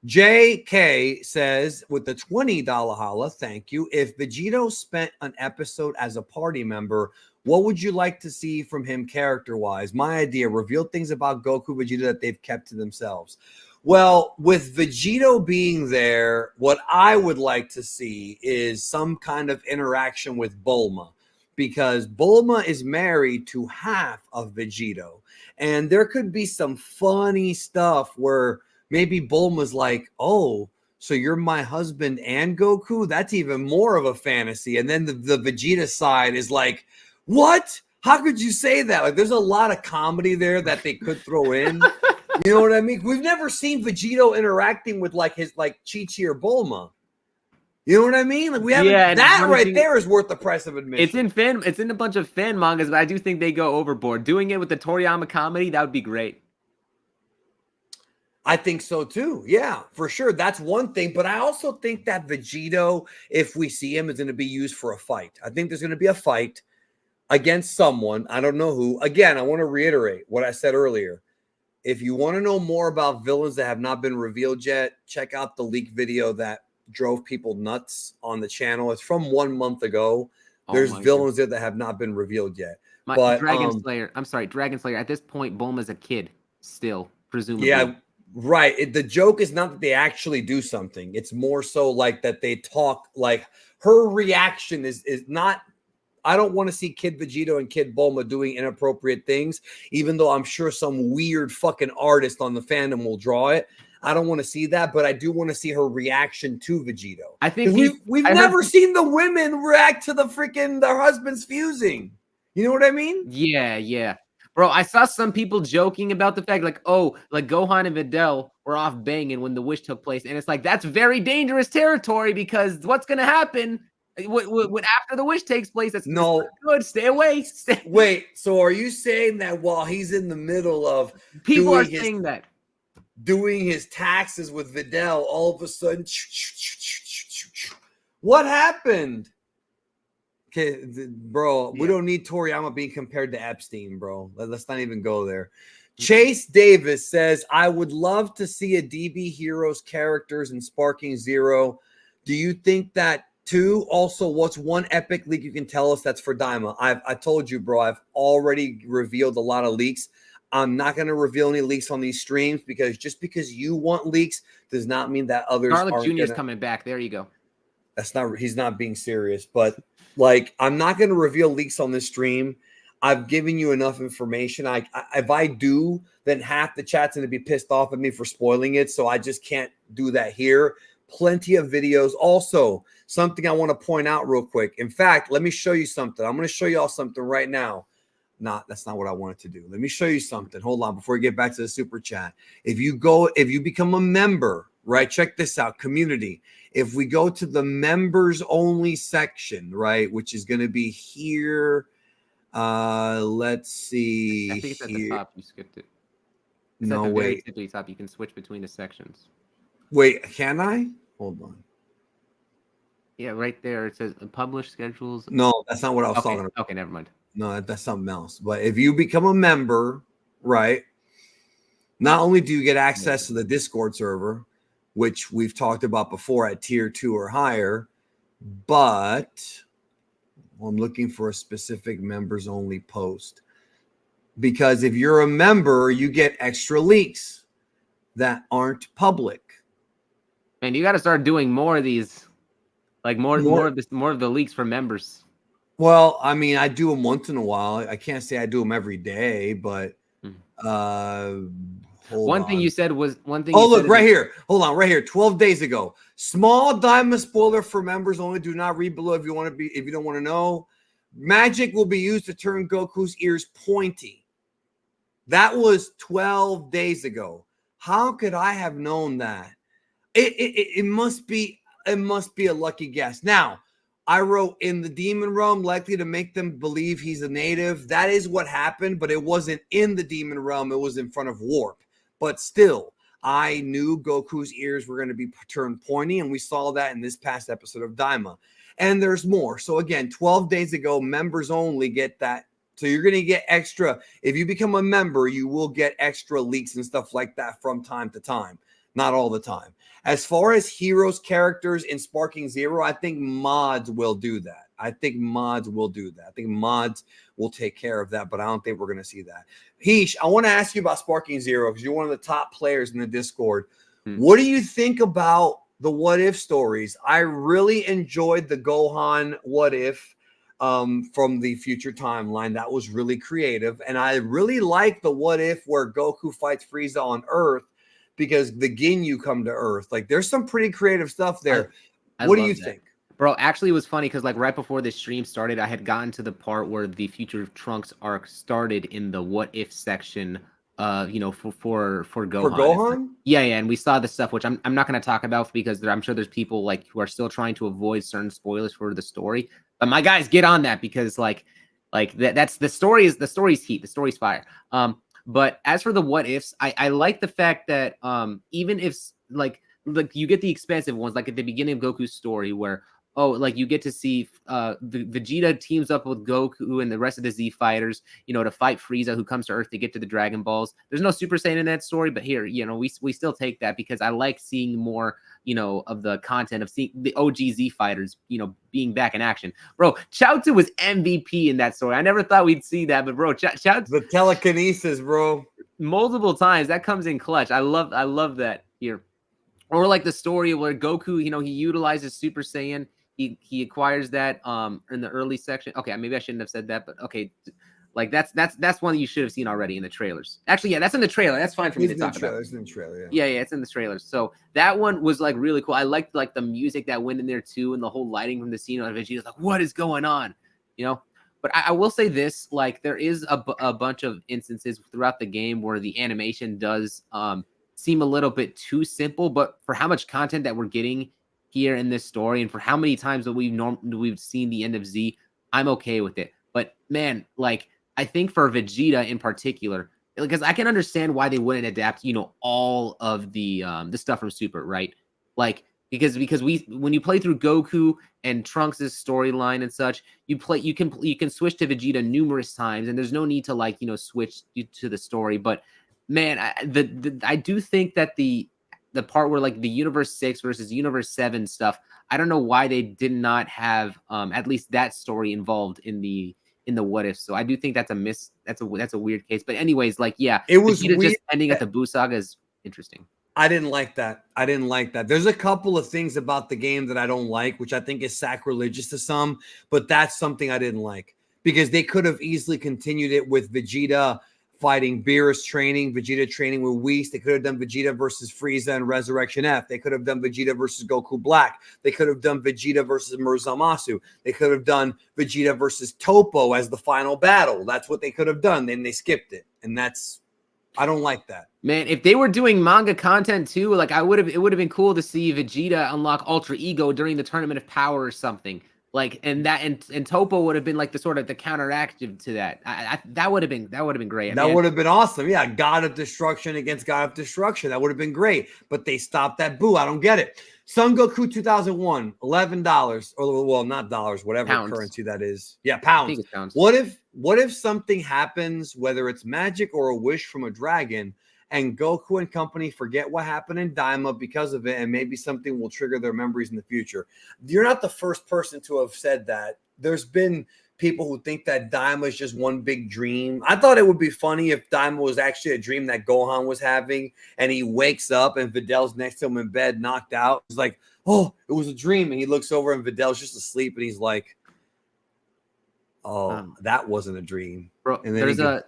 JK says, with the $20 holla, thank you. If Vegito spent an episode as a party member, what would you like to see from him character-wise? My idea: reveal things about Goku, Vegeta that they've kept to themselves. Well, with Vegito being there, what I would like to see is some kind of interaction with Bulma, because Bulma is married to half of Vegito, and there could be some funny stuff where maybe Bulma's like, oh, so you're my husband and Goku? That's even more of a fantasy. And then the Vegeta side is like, what? How could you say that? Like, there's a lot of comedy there that they could throw in. You know what I mean? We've never seen Vegito interacting with like his like Chi-Chi or Bulma. You know what I mean? Like, we haven't. That right there is worth the price of admission. It's in a bunch of fan mangas, but I do think they go overboard. Doing it with the Toriyama comedy, that would be great. I think so too. Yeah, for sure. That's one thing. But I also think that Vegito, if we see him, is going to be used for a fight. I think there's going to be a fight against someone. I don't know who. Again, I want to reiterate what I said earlier. If you want to know more about villains that have not been revealed yet, check out the leak video that drove people nuts on the channel. It's from 1 month ago. There's villains there that have not been revealed yet. But Dragon Slayer. I'm sorry, Dragon Slayer. At this point, Bulma's a kid still, presumably. Yeah, right. The joke is not that they actually do something. It's more so like that they talk. Like, her reaction is not. I don't want to see Kid Vegito and Kid Bulma doing inappropriate things, even though I'm sure some weird fucking artist on the fandom will draw it. I don't want to see that, but I do want to see her reaction to Vegito. I think we've never seen the women react to their husbands fusing. You know what I mean? Yeah, yeah. Bro, I saw some people joking about the fact, like, oh, like Gohan and Videl were off banging when the wish took place. And it's like, that's very dangerous territory because what's going to happen when after the wish takes place? That's No. good. Stay away. Wait, so are you saying that while he's in the middle of People are saying that. doing his taxes with Videl, all of a sudden, what happened? Okay, bro, we don't need Toriyama being compared to Epstein, bro. Let's not even go there. Chase Davis says, I would love to see a DB Heroes characters in Sparking Zero. Do you think that too? Also, what's one epic leak you can tell us that's for Daima? I told you, bro, I've already revealed a lot of leaks. I'm not going to reveal any leaks on these streams because just because you want leaks does not mean that others Garlic aren't. Jr. is coming back. There you go. He's not being serious, but like, I'm not going to reveal leaks on this stream. I've given you enough information. If I do, then half the chat's going to be pissed off at me for spoiling it. So I just can't do that here. Plenty of videos. Also, something I want to point out real quick. In fact, let me show you something. I'm going to show you all something right now. That's not what I wanted to do. Let me show you something. Hold on before we get back to the super chat. If you become a member, right? Check this out, community. If we go to the members only section, right, which is going to be here. Let's see. I think it's at the top. You skipped it. It's no, at the wait. very tippy top. You can switch between the sections. Wait, can I? Hold on. Yeah, right there. It says publish schedules. No, that's not what I was talking about. Okay, never mind. No, that's something else. But if you become a member, right, not only do you get access to the Discord server, which we've talked about before at tier 2 or higher, but I'm looking for a specific members only post. Because if you're a member, you get extra leaks that aren't public. Man, you got to start doing more of these, like more of the leaks for members. Well, I mean, I do them once in a while. I can't say I do them every day, but one thing you said was one thing. Oh, look right here. Hold on, right here. 12 days ago. Small Daima spoiler for members only. Do not read below if you don't want to know. Magic will be used to turn Goku's ears pointy. That was 12 days ago. How could I have known that? It must be a lucky guess. Now, I wrote in the demon realm, likely to make them believe he's a native. That is what happened, but it wasn't in the demon realm. It was in front of Warp. But still, I knew Goku's ears were going to be turned pointy, and we saw that in this past episode of Daima. And there's more. So again, 12 days ago, members only get that. So you're going to get extra. If you become a member, you will get extra leaks and stuff like that from time to time. Not all the time. As far as heroes characters in Sparking Zero, I think mods will do that. I think mods will take care of that, but I don't think we're going to see that. Heesh, I want to ask you about Sparking Zero because you're one of the top players in the Discord. What do you think about the what if stories? I really enjoyed the Gohan what if from the future timeline. That was really creative. And I really like the what if where Goku fights Frieza on Earth, because the Ginyu come to Earth. Like, there's some pretty creative stuff there. What do you think? Bro, actually, it was funny because, like, right before this stream started, I had gotten to the part where the Future Trunks arc started in the what if section, for Gohan. For Gohan? Yeah, and we saw the stuff, which I'm not going to talk about because I'm sure there's people, like, who are still trying to avoid certain spoilers for the story. But my guys, get on that because, that's the story is heat. The story's fire. But as for the what ifs, I like the fact that even if like you get the expensive ones, like at the beginning of Goku's story where you get to see Vegeta teams up with Goku and the rest of the Z fighters, to fight Frieza, who comes to Earth to get to the Dragon Balls. There's no Super Saiyan in that story, but here, we still take that because I like seeing more, of the content of seeing the OG Z fighters, being back in action. Bro, Chaozu was MVP in that story. I never thought we'd see that, but bro, Chaozu, the telekinesis, bro, multiple times that comes in clutch. I love that here. Or like the story where Goku, he utilizes Super Saiyan. He acquires that in the early section. Okay, maybe I shouldn't have said that, but okay, like that's one that you should have seen already in the trailers. Actually, yeah, that's in the trailer. That's fine for me to talk about. It's in the trailer. Yeah, it's in the trailers. So that one was like really cool. I liked like the music that went in there too, and the whole lighting from the scene. Like Vegeta's like, what is going on? But I will say this, like there is a bunch of instances throughout the game where the animation does seem a little bit too simple, but for how much content that we're getting here in this story and for how many times that we've seen the end of Z, I'm okay with it. But man, like I think for Vegeta in particular, because I can understand why they wouldn't adapt, all of the stuff from Super, right? Like because when you play through Goku and Trunks' storyline and such, you can switch to Vegeta numerous times, and there's no need to like switch to the story. But man, I do think that the part where like the Universe 6 versus Universe 7 stuff, I don't know why they did not have at least that story involved in the what if. So I do think that's a miss. That's a weird case. But anyways, like yeah, it was Vegeta weird. Just ending at the Buu Saga is interesting. I didn't like that. There's a couple of things about the game that I don't like, which I think is sacrilegious to some, but that's something I didn't like because they could have easily continued it with Vegeta fighting Beerus training, Vegeta training with Whis. They could have done Vegeta versus Frieza and Resurrection F. They could have done Vegeta versus Goku Black. They could have done Vegeta versus Muramasu. They could have done Vegeta versus Topo as the final battle. That's what they could have done. Then they skipped it. And I don't like that. Man, if they were doing manga content too, like it would have been cool to see Vegeta unlock Ultra Ego during the Tournament of Power or something. Like, and Topo would have been like the sort of the counteractive to that. That would have been great. That would have been awesome. Yeah, God of Destruction against God of Destruction. That would have been great. But they stopped that. Boo, I don't get it. Son Goku 2001, $11, or well, not dollars, whatever pounds. Currency that is. Yeah, pounds. I think it's pounds. What if something happens, whether it's magic or a wish from a dragon, and Goku and company forget what happened in Daima because of it, and maybe something will trigger their memories in the future? You're not the first person to have said that. There's been people who think that Daima is just one big dream. I thought it would be funny if Daima was actually a dream that Gohan was having, and he wakes up and Videl's next to him in bed, knocked out. He's like, oh, it was a dream. And he looks over and Videl's just asleep, and he's like, oh, that wasn't a dream. Bro, and then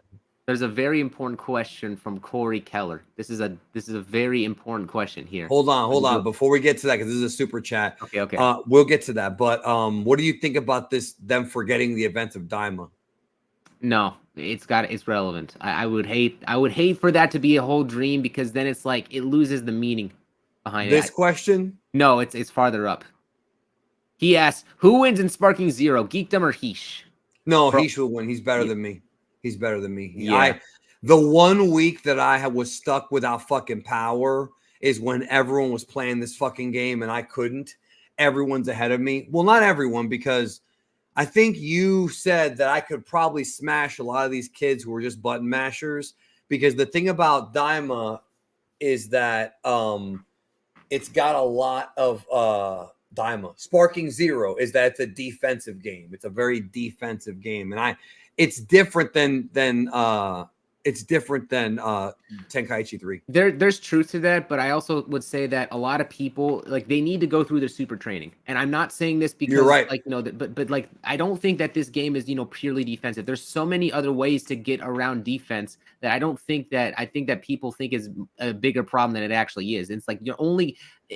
there's a very important question from Corey Keller. This is a very important question here. Hold on. Before we get to that, because this is a super chat. Okay. We'll get to that. But what do you think about them forgetting the events of Daima? No, it's relevant. I would hate for that to be a whole dream, because then it's like it loses the meaning behind this question. No, it's farther up. He asks, who wins in Sparking Zero, Geekdom or Heesh? No, Heesh will win. He's better than me. He's better than me. Yeah. The 1 week that I was stuck without fucking power is when everyone was playing this fucking game and I couldn't. Everyone's ahead of me. Well, not everyone, because I think you said that I could probably smash a lot of these kids who were just button mashers, because the thing about Daima is that it's got a lot of Daima. Sparking Zero is that it's a defensive game. It's a very defensive game, and it's different than Tenkaichi 3. There's truth to that, but I also would say that a lot of people, like, they need to go through their super training. And I'm not saying this because, you're right, like, but like, I don't think that this game is, purely defensive. There's so many other ways to get around defense that I think that people think is a bigger problem than it actually is. It's like,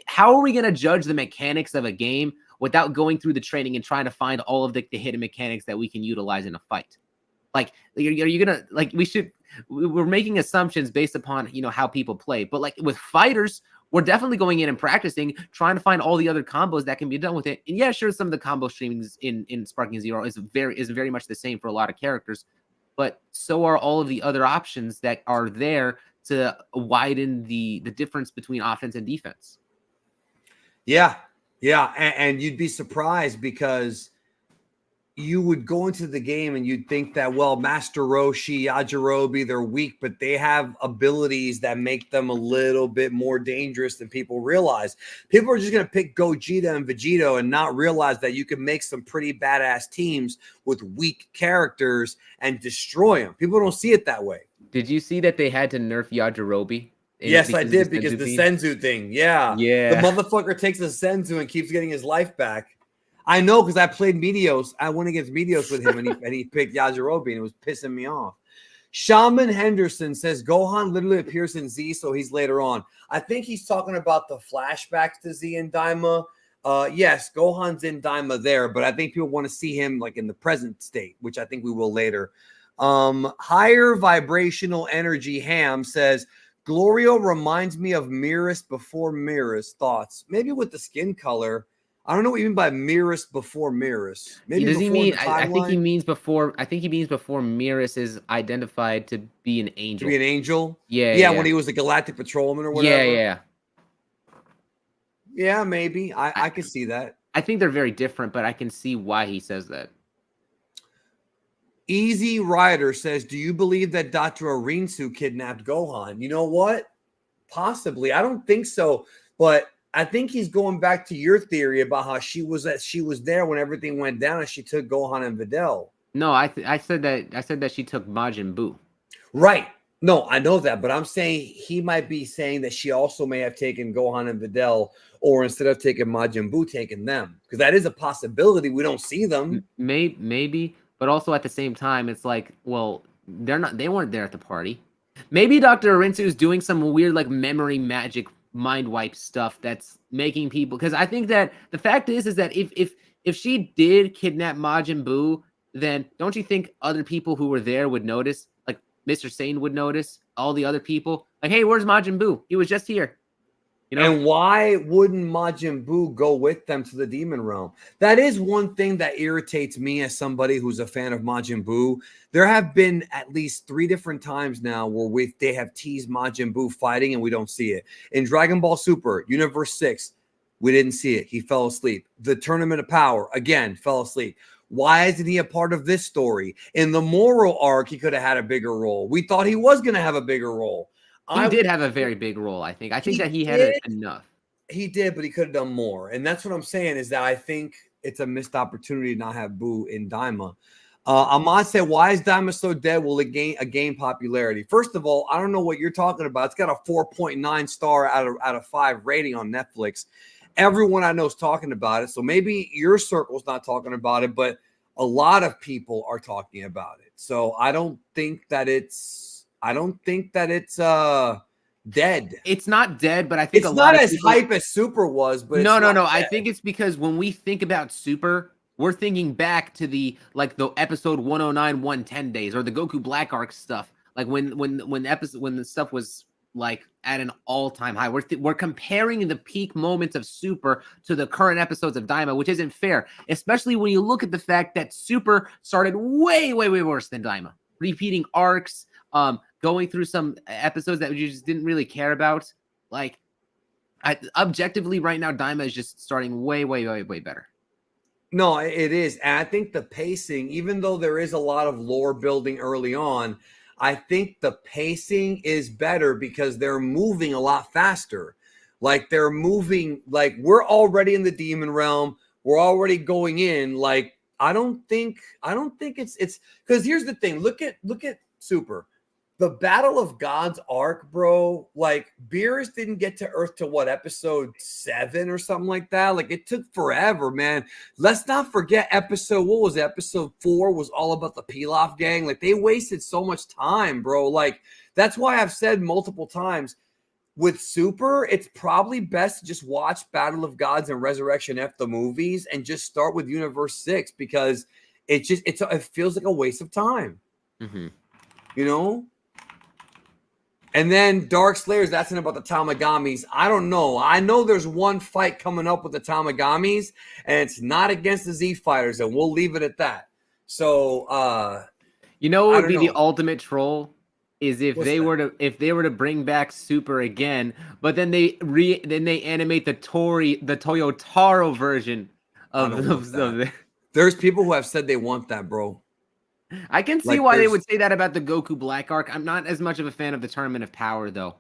how are we going to judge the mechanics of a game without going through the training and trying to find all of the hidden mechanics that we can utilize in a fight? Like, are you gonna, like, we're making assumptions based upon, how people play. But like with fighters, we're definitely going in and practicing, trying to find all the other combos that can be done with it. And yeah, sure, some of the combo streamings in Sparking Zero is very much the same for a lot of characters, but so are all of the other options that are there to widen the difference between offense and defense. Yeah. And you'd be surprised, because you would go into the game and you'd think that, well, Master Roshi, Yajirobe, they're weak, but they have abilities that make them a little bit more dangerous than people realize. People are just going to pick Gogeta and Vegito and not realize that you can make some pretty badass teams with weak characters and destroy them. People don't see it that way. Did you see that they had to nerf Yajirobe? Yes, I did, because the Senzu thing. Yeah. The motherfucker takes a Senzu and keeps getting his life back. I know, because I played Meteos. I went against Meteos with him, and he picked Yajirobe, and it was pissing me off. Shaman Henderson says Gohan literally appears in Z, so he's later on. I think he's talking about the flashbacks to Z and Daima. Yes, Gohan's in Daima there, but I think people want to see him like in the present state, which I think we will later. Higher vibrational energy Ham says Glorio reminds me of Mirrorist before Mirrorist. Thoughts? Maybe with the skin color. I don't know what you mean by Mirrorist before Mirrorist. Maybe Does he before mean? the I think he timeline? means before. I think he means before Mirrors is identified to be an To angel. be an angel? Yeah, Yeah, yeah, when he was a galactic patrolman or yeah, whatever. yeah. Yeah, maybe. I could see that. I think they're very different, but I can see why he says that. Easy Rider says, do you believe that Dr. Arinsu kidnapped Gohan? You know what? Possibly. I don't think so, but I think he's going back to your theory about how she was there when everything went down and she took Gohan and Videl. No, I said that she took Majin Buu. Right. No, I know that, but I'm saying he might be saying that she also may have taken Gohan and Videl, or instead of taking Majin Buu, taking them, because that is a possibility. We don't see them. Maybe, but also at the same time, it's like, well, they weren't there at the party. Maybe Dr. Arinsu is doing some weird like memory magic mind wipe stuff that's making people, because I think that the fact is that if she did kidnap Majin Buu, then don't you think other people who were there would notice? Like Mr. Satan would notice, all the other people, like, hey, where's Majin Buu? He was just here. You know? And why wouldn't Majin Buu go with them to the demon realm? That is one thing that irritates me as somebody who's a fan of Majin Buu. There have been at least 3 different times now where they have teased Majin Buu fighting and we don't see it. In Dragon Ball Super, Universe 6, we didn't see it. He fell asleep. The Tournament of Power, again, fell asleep. Why isn't he a part of this story? In the moral arc, he could have had a bigger role. We thought he was going to have a bigger role. He did have a very big role, I think. I think that he had enough. He did, but he could have done more. And that's what I'm saying, is that I think it's a missed opportunity to not have Buu in Daima. Ahmad said, why is Daima so dead? Will it gain popularity? First of all, I don't know what you're talking about. It's got a 4.9 star out of 5 rating on Netflix. Everyone I know is talking about it. So maybe your circle's not talking about it, but a lot of people are talking about it. So I don't think that it's dead. It's not dead, but I think it's not as hype as Super was. But no. I think it's because when we think about Super, we're thinking back to the episode 109, 110 days, or the Goku Black Arc stuff. Like when the stuff was like at an all-time high. We're comparing the peak moments of Super to the current episodes of Daima, which isn't fair, especially when you look at the fact that Super started way worse than Daima, repeating arcs, going through some episodes that you just didn't really care about. Like, objectively right now, Daima is just starting way better. No, it is. And I think the pacing, even though there is a lot of lore building early on, I think the pacing is better because they're moving a lot faster. Like they're moving, like we're already in the demon realm. We're already going in. Like, I don't think it's because here's the thing. Look at Super. The Battle of Gods arc, bro, like Beerus didn't get to Earth to what, episode 7 or something like that? Like it took forever, man. Let's not forget episode 4 was all about the Pilaf gang. Like they wasted so much time, bro. Like that's why I've said multiple times with Super, it's probably best to just watch Battle of Gods and Resurrection F the movies and just start with Universe 6 because it feels like a waste of time. Mm-hmm. You know? And then Dark Slayer's asking about the Tamagamis. I don't know. I know there's one fight coming up with the Tamagamis, and it's not against the Z Fighters, and we'll leave it at that. So, you know what would be the ultimate troll is if they were to bring back Super again, but then they animate the Toyotaro version of There's people who have said they want that, bro. I can see why they would say that about the Goku Black Arc. I'm not as much of a fan of the Tournament of Power, though.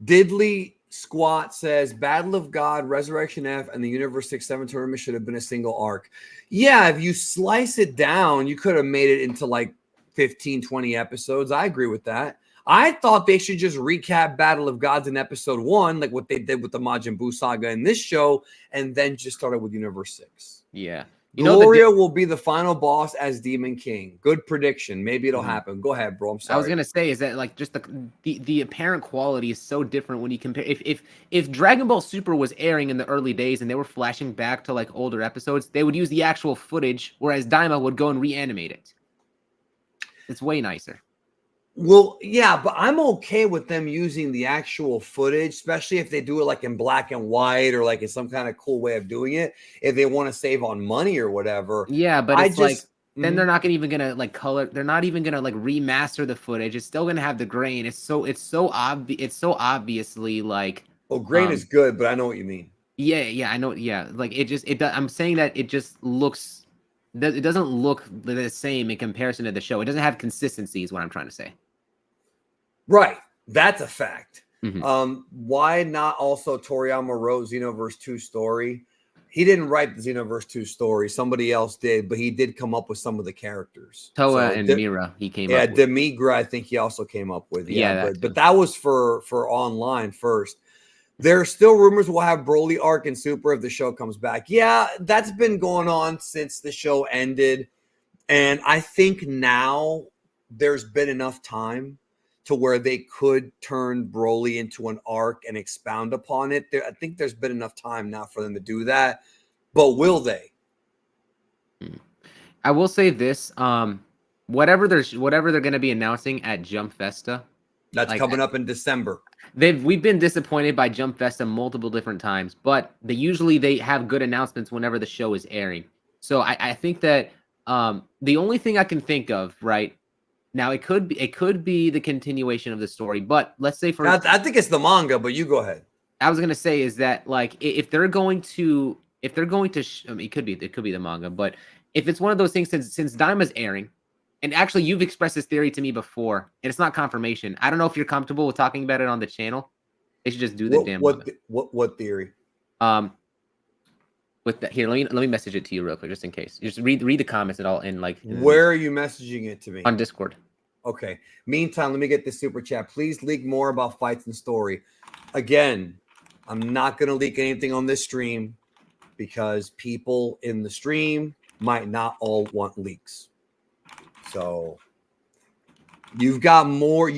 Diddley Squat says, Battle of God, Resurrection F, and the Universe 6-7 tournament should have been a single arc. Yeah, if you slice it down, you could have made it into like 15, 20 episodes. I agree with that. I thought they should just recap Battle of Gods in episode 1, like what they did with the Majin Buu saga in this show, and then just started with Universe 6. Yeah. You know, Glorio will be the final boss as Demon King. Good prediction. Maybe it'll happen. Go ahead, bro. I'm sorry. I was gonna say is that like just the apparent quality is so different when you compare. If Dragon Ball Super was airing in the early days and they were flashing back to like older episodes, they would use the actual footage, whereas Daima would go and reanimate it. It's way nicer. Well, yeah, but I'm okay with them using the actual footage, especially if they do it like in black and white or like in some kind of cool way of doing it. If they want to save on money or whatever. Yeah, but it's like then they're not even gonna like color. They're not even gonna like remaster the footage. It's still gonna have the grain. It's so obvious. It's so obviously like. Oh, grain is good, but I know what you mean. Yeah, I know. Yeah, like I'm saying that it just looks. It doesn't look the same in comparison to the show. It doesn't have consistency, is what I'm trying to say. Right. That's a fact. Why not also Toriyama wrote Xenoverse 2 story? He didn't write the Xenoverse 2 story. Somebody else did, but he did come up with some of the characters. Toa and Mira, he came up with. Yeah, Demigra, I think he also came up with. Yeah, but that was for online first. There are still rumors we'll have Broly arc in Super if the show comes back. Yeah, that's been going on since the show ended. And I think now there's been enough time to where they could turn Broly into an arc and expound upon it. I think there's been enough time now for them to do that. But will they? I will say this. Whatever they're going to be announcing at Jump Festa. That's like, coming up in December. We've been disappointed by Jump Festa multiple different times, but they have good announcements whenever the show is airing. So I think that the only thing I can think of right now, it could be the continuation of the story, but let's say I think it's the manga, but you go ahead. I was gonna say is that like if they're going to I mean, it could be the manga, but if it's one of those things since Daima's airing. And actually, you've expressed this theory to me before, and it's not confirmation. I don't know if you're comfortable with talking about it on the channel. They should just do the damn. What theory? With that, here, let me message it to you real quick, just in case. Just read the comments and all, and like. Where are you messaging it to me? On Discord. Okay. Meantime, let me get this super chat. Please leak more about fights and story. Again, I'm not gonna leak anything on this stream because people in the stream might not all want leaks. So you've gotten more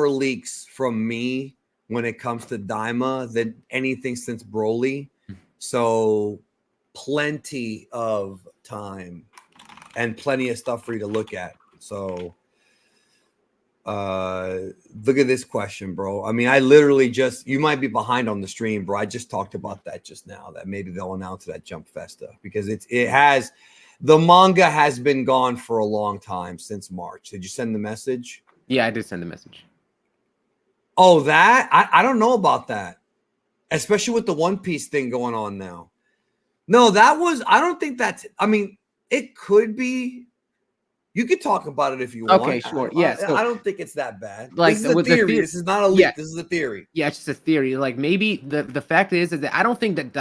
leaks from me when it comes to Daima than anything since Broly. So plenty of time and plenty of stuff for you to look at. So look at this question, bro. I mean, I literally you might be behind on the stream, bro. I just talked about that just now, that maybe they'll announce it at Jump Festa because the manga has been gone for a long time, since March. Did you send the message? Yeah, I did send the message. Oh, that? I don't know about that. Especially with the One Piece thing going on now. No, I don't think that's, I mean, it could be. You could talk about it if you want. Okay, sure. Yeah. I don't think it's that bad. Like, this is a theory. This is not a leak. Yeah. This is a theory. Yeah, it's just a theory. Like, maybe the fact is that I don't think that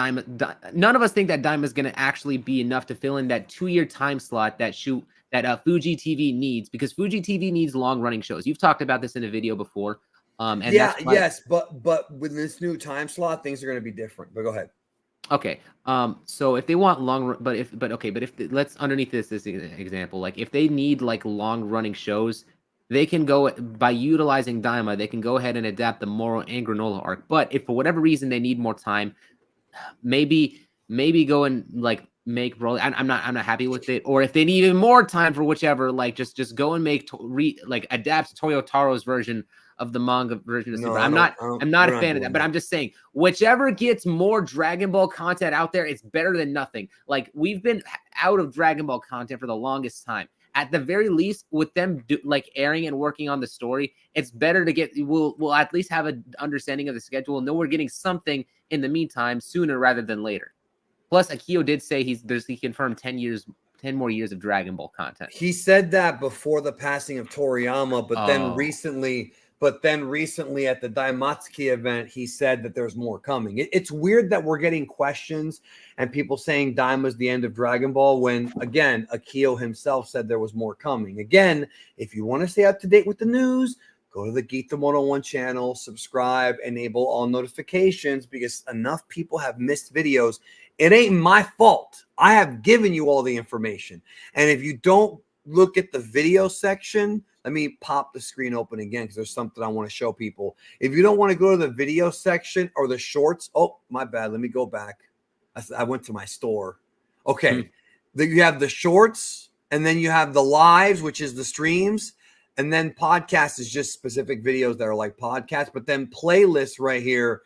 none of us think that Daima is going to actually be enough to fill in that 2-year time slot that Fuji TV needs, because Fuji TV needs long-running shows. You've talked about this in a video before. And yes, but with this new time slot, things are going to be different. But go ahead. Okay. So if they want let's underneath this example, like if they need like long running shows, they can go by utilizing Daima. They can go ahead and adapt the Moro and Granola arc. But if for whatever reason they need more time, maybe go and like make Broly. I'm not happy with it. Or if they need even more time for whichever, like just go and make adapt Toyotaro's version of the manga version of Super. I'm not a fan of that, but I'm just saying, whichever gets more Dragon Ball content out there, it's better than nothing. Like, we've been out of Dragon Ball content for the longest time. At the very least, with them airing and working on the story, it's better to get. We'll at least have an understanding of the schedule and know we're getting something in the meantime sooner rather than later. Plus, Akio did say he confirmed 10 more years of Dragon Ball content. He said that before the passing of Toriyama, but then recently at the Daimatsuki event, he said that there's more coming. It's weird that we're getting questions and people saying Daima's the end of Dragon Ball when, again, Akio himself said there was more coming. Again, if you want to stay up to date with the news, go to the Geekdom101 channel, subscribe, enable all notifications, because enough people have missed videos. It ain't my fault. I have given you all the information. And if you don't look at the video section, let me pop the screen open again because there's something I want to show people. If you don't want to go to the video section or the shorts, oh, my bad. Let me go back. I went to my store. Okay. You have the shorts, and then you have the lives, which is the streams. And then podcast is just specific videos that are like podcasts. But then playlists right here,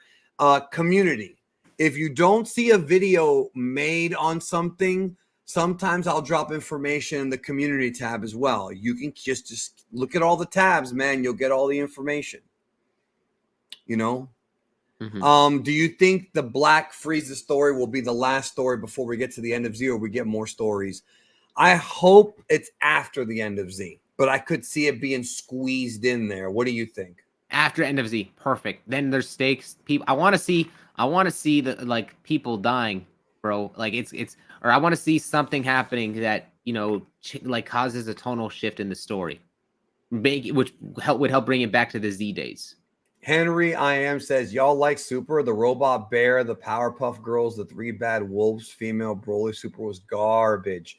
community. If you don't see a video made on something, sometimes I'll drop information in the community tab as well. You can just look at all the tabs, man. You'll get all the information. You know? Do you think the Black Frieza story will be the last story before we get to the end of Z, or we get more stories? I hope it's after the end of Z, but I could see it being squeezed in there. What do you think? After end of Z, perfect. Then there's stakes. People, I want to see the like people dying, bro. Like or I want to see something happening that, you know, like causes a tonal shift in the story, which would help bring it back to the Z days. Henry I Am says, y'all like Super, the Robot Bear, the Powerpuff Girls, the Three Bad Wolves, female Broly. Super was garbage.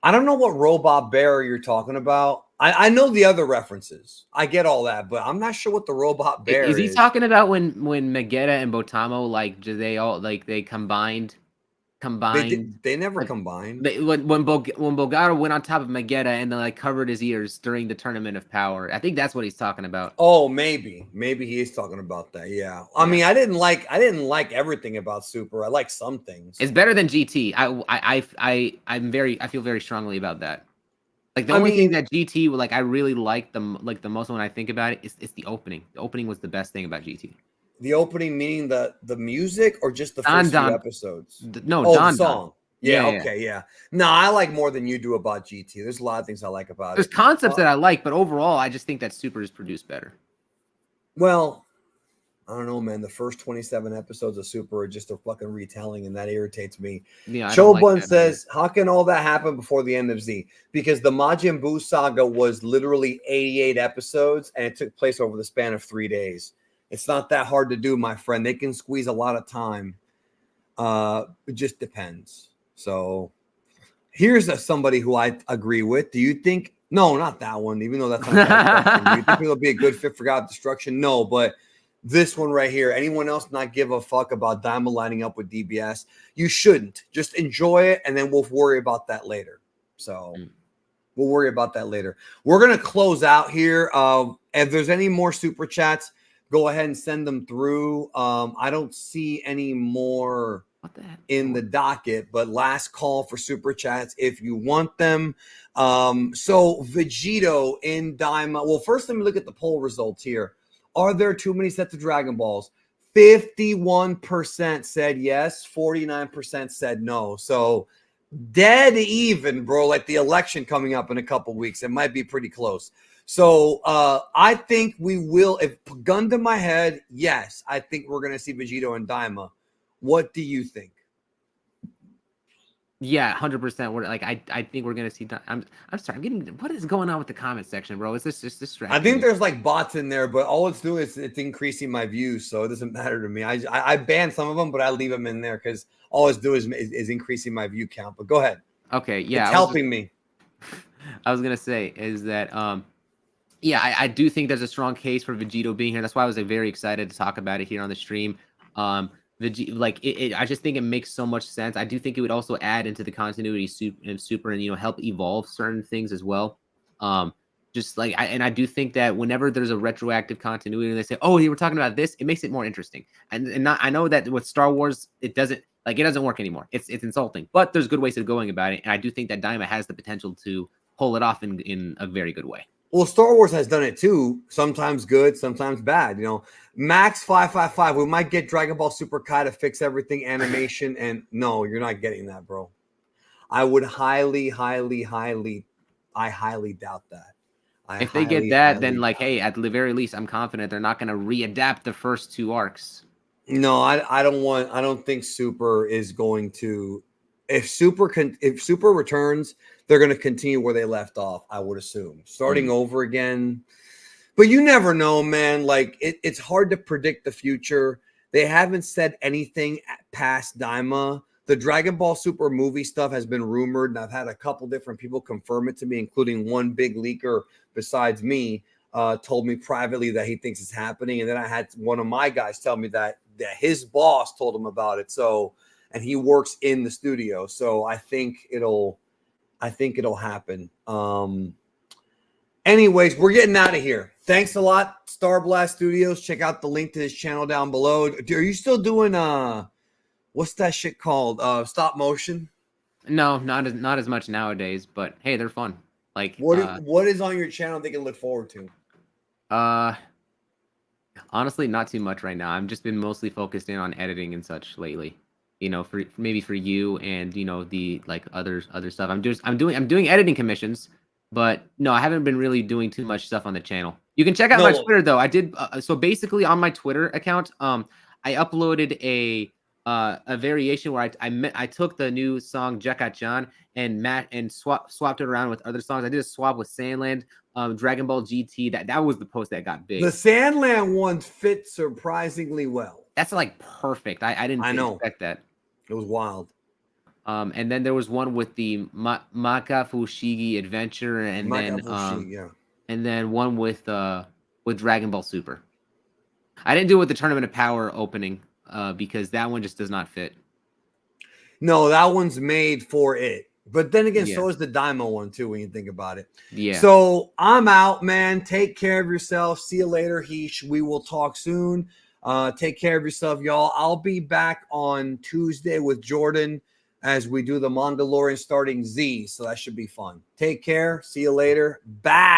I don't know what Robot Bear you're talking about. I know the other references. I get all that, but I'm not sure what the Robot Bear is. Is he talking about when Vegeta and Botamo, like, they all, like, they combined? They never combined. When Bogaro went on top of Vegeta and then, like, covered his ears during the Tournament of Power. I think that's what he's talking about. Oh, maybe he is talking about that. Yeah. I mean, I didn't like everything about Super. I like some things. It's better than GT. I feel very strongly about that. Like, the only thing that GT, like, I really like the most when I think about it is the opening. The opening was the best thing about GT. The opening meaning the music or just the first few episodes? The song. Yeah, okay, yeah. No, I like more than you do about GT. There's a lot of things I like about it. There's concepts that I like, but overall, I just think that Super is produced better. Well, I don't know, man. The first 27 episodes of Super are just a fucking retelling, and that irritates me. Yeah, Chobun says, how can all that happen before the end of Z? Because the Majin Buu saga was literally 88 episodes, and it took place over the span of 3 days. It's not that hard to do, my friend. They can squeeze a lot of time. It just depends. So here's somebody who I agree with. Do you think – no, not that one, even though that's not that. Do you think it'll be a good fit for God Destruction? No, but this one right here, anyone else not give a fuck about Daima lining up with DBS? You shouldn't. Just enjoy it, and then we'll worry about that later. So we'll worry about that later. We're going to close out here. If there's any more Super Chats, go ahead and send them through. I don't see any more in the docket, but last call for Super Chats if you want them. So Vegito in Daima. Well, first let me look at the poll results here. Are there too many sets of Dragon Balls? 51% said yes. 49% said no. So dead even, bro, like the election coming up in a couple weeks. It might be pretty close. So I think we will, if gun to my head, yes, I think we're going to see Vegito and Daima. What do you think? Yeah, 100%. We're like, I think we're gonna see. I'm sorry. I'm getting. What is going on with the comment section, bro? Is this just distracting? I think there's like bots in there, but all it's doing is it's increasing my views, so it doesn't matter to me. I banned some of them, but I leave them in there because all it's doing is increasing my view count. But go ahead. Okay, yeah, it's helping me. I was gonna say is that yeah, I do think there's a strong case for Vegito being here. That's why I was like, very excited to talk about it here on the stream. I just think it makes so much sense. I do think it would also add into the continuity of Super and, you know, help evolve certain things as well. Just like I do think that whenever there's a retroactive continuity and they say, oh, you were talking about this, it makes it more interesting. And I know that with Star Wars, it doesn't work anymore. It's insulting, but there's good ways of going about it. And I do think that Daima has the potential to pull it off in a very good way. Well, Star Wars has done it too. Sometimes good, sometimes bad. You know, Max 555. We might get Dragon Ball Super Kai to fix everything, animation, and no, you're not getting that, bro. I would highly doubt that. If they get that, then like, hey, at the very least, I'm confident they're not going to readapt the first two arcs. No, I don't think Super is going to. If Super returns, they're going to continue where they left off, I would assume. Starting over again, But you never know, man. Like it's hard to predict the future. They haven't said anything past Daima. The Dragon Ball Super movie stuff has been rumored, and I've had a couple different people confirm it to me, including one big leaker besides me, told me privately that he thinks it's happening. And then I had one of my guys tell me that his boss told him about it. So, and he works in the studio. So I think it'll happen. Anyways, we're getting out of here. Thanks a lot, Star Blast Studios. Check out the link to his channel down below. Are you still doing what's that shit called? Stop motion? No, not as much nowadays, but hey, they're fun. Like what is on your channel they can look forward to? Honestly, not too much right now. I've just been mostly focused in on editing and such lately. You know, for maybe for you and you know the like other stuff. I'm doing editing commissions, but no, I haven't been really doing too much stuff on the channel. You can check out my Twitter though. I did so basically on my Twitter account, I uploaded a variation where I took the new song Jekka-chan and swapped it around with other songs. I did a swap with Sandland, Dragon Ball GT. That was the post that got big. The Sandland one fit surprisingly well. That's like perfect. I didn't expect that. It was wild. And then there was one with the Maka Fushigi Adventure, and then one with Dragon Ball Super. I didn't do it with the Tournament of Power opening because that one just does not fit. No, that one's made for it. But then again, so is the Daima one too when you think about it. Yeah. So I'm out, man. Take care of yourself. See you later, Heesh. We will talk soon. Take care of yourself, y'all. I'll be back on Tuesday with Jordan as we do the Mandalorian starting Z. So that should be fun. Take care. See you later. Bye.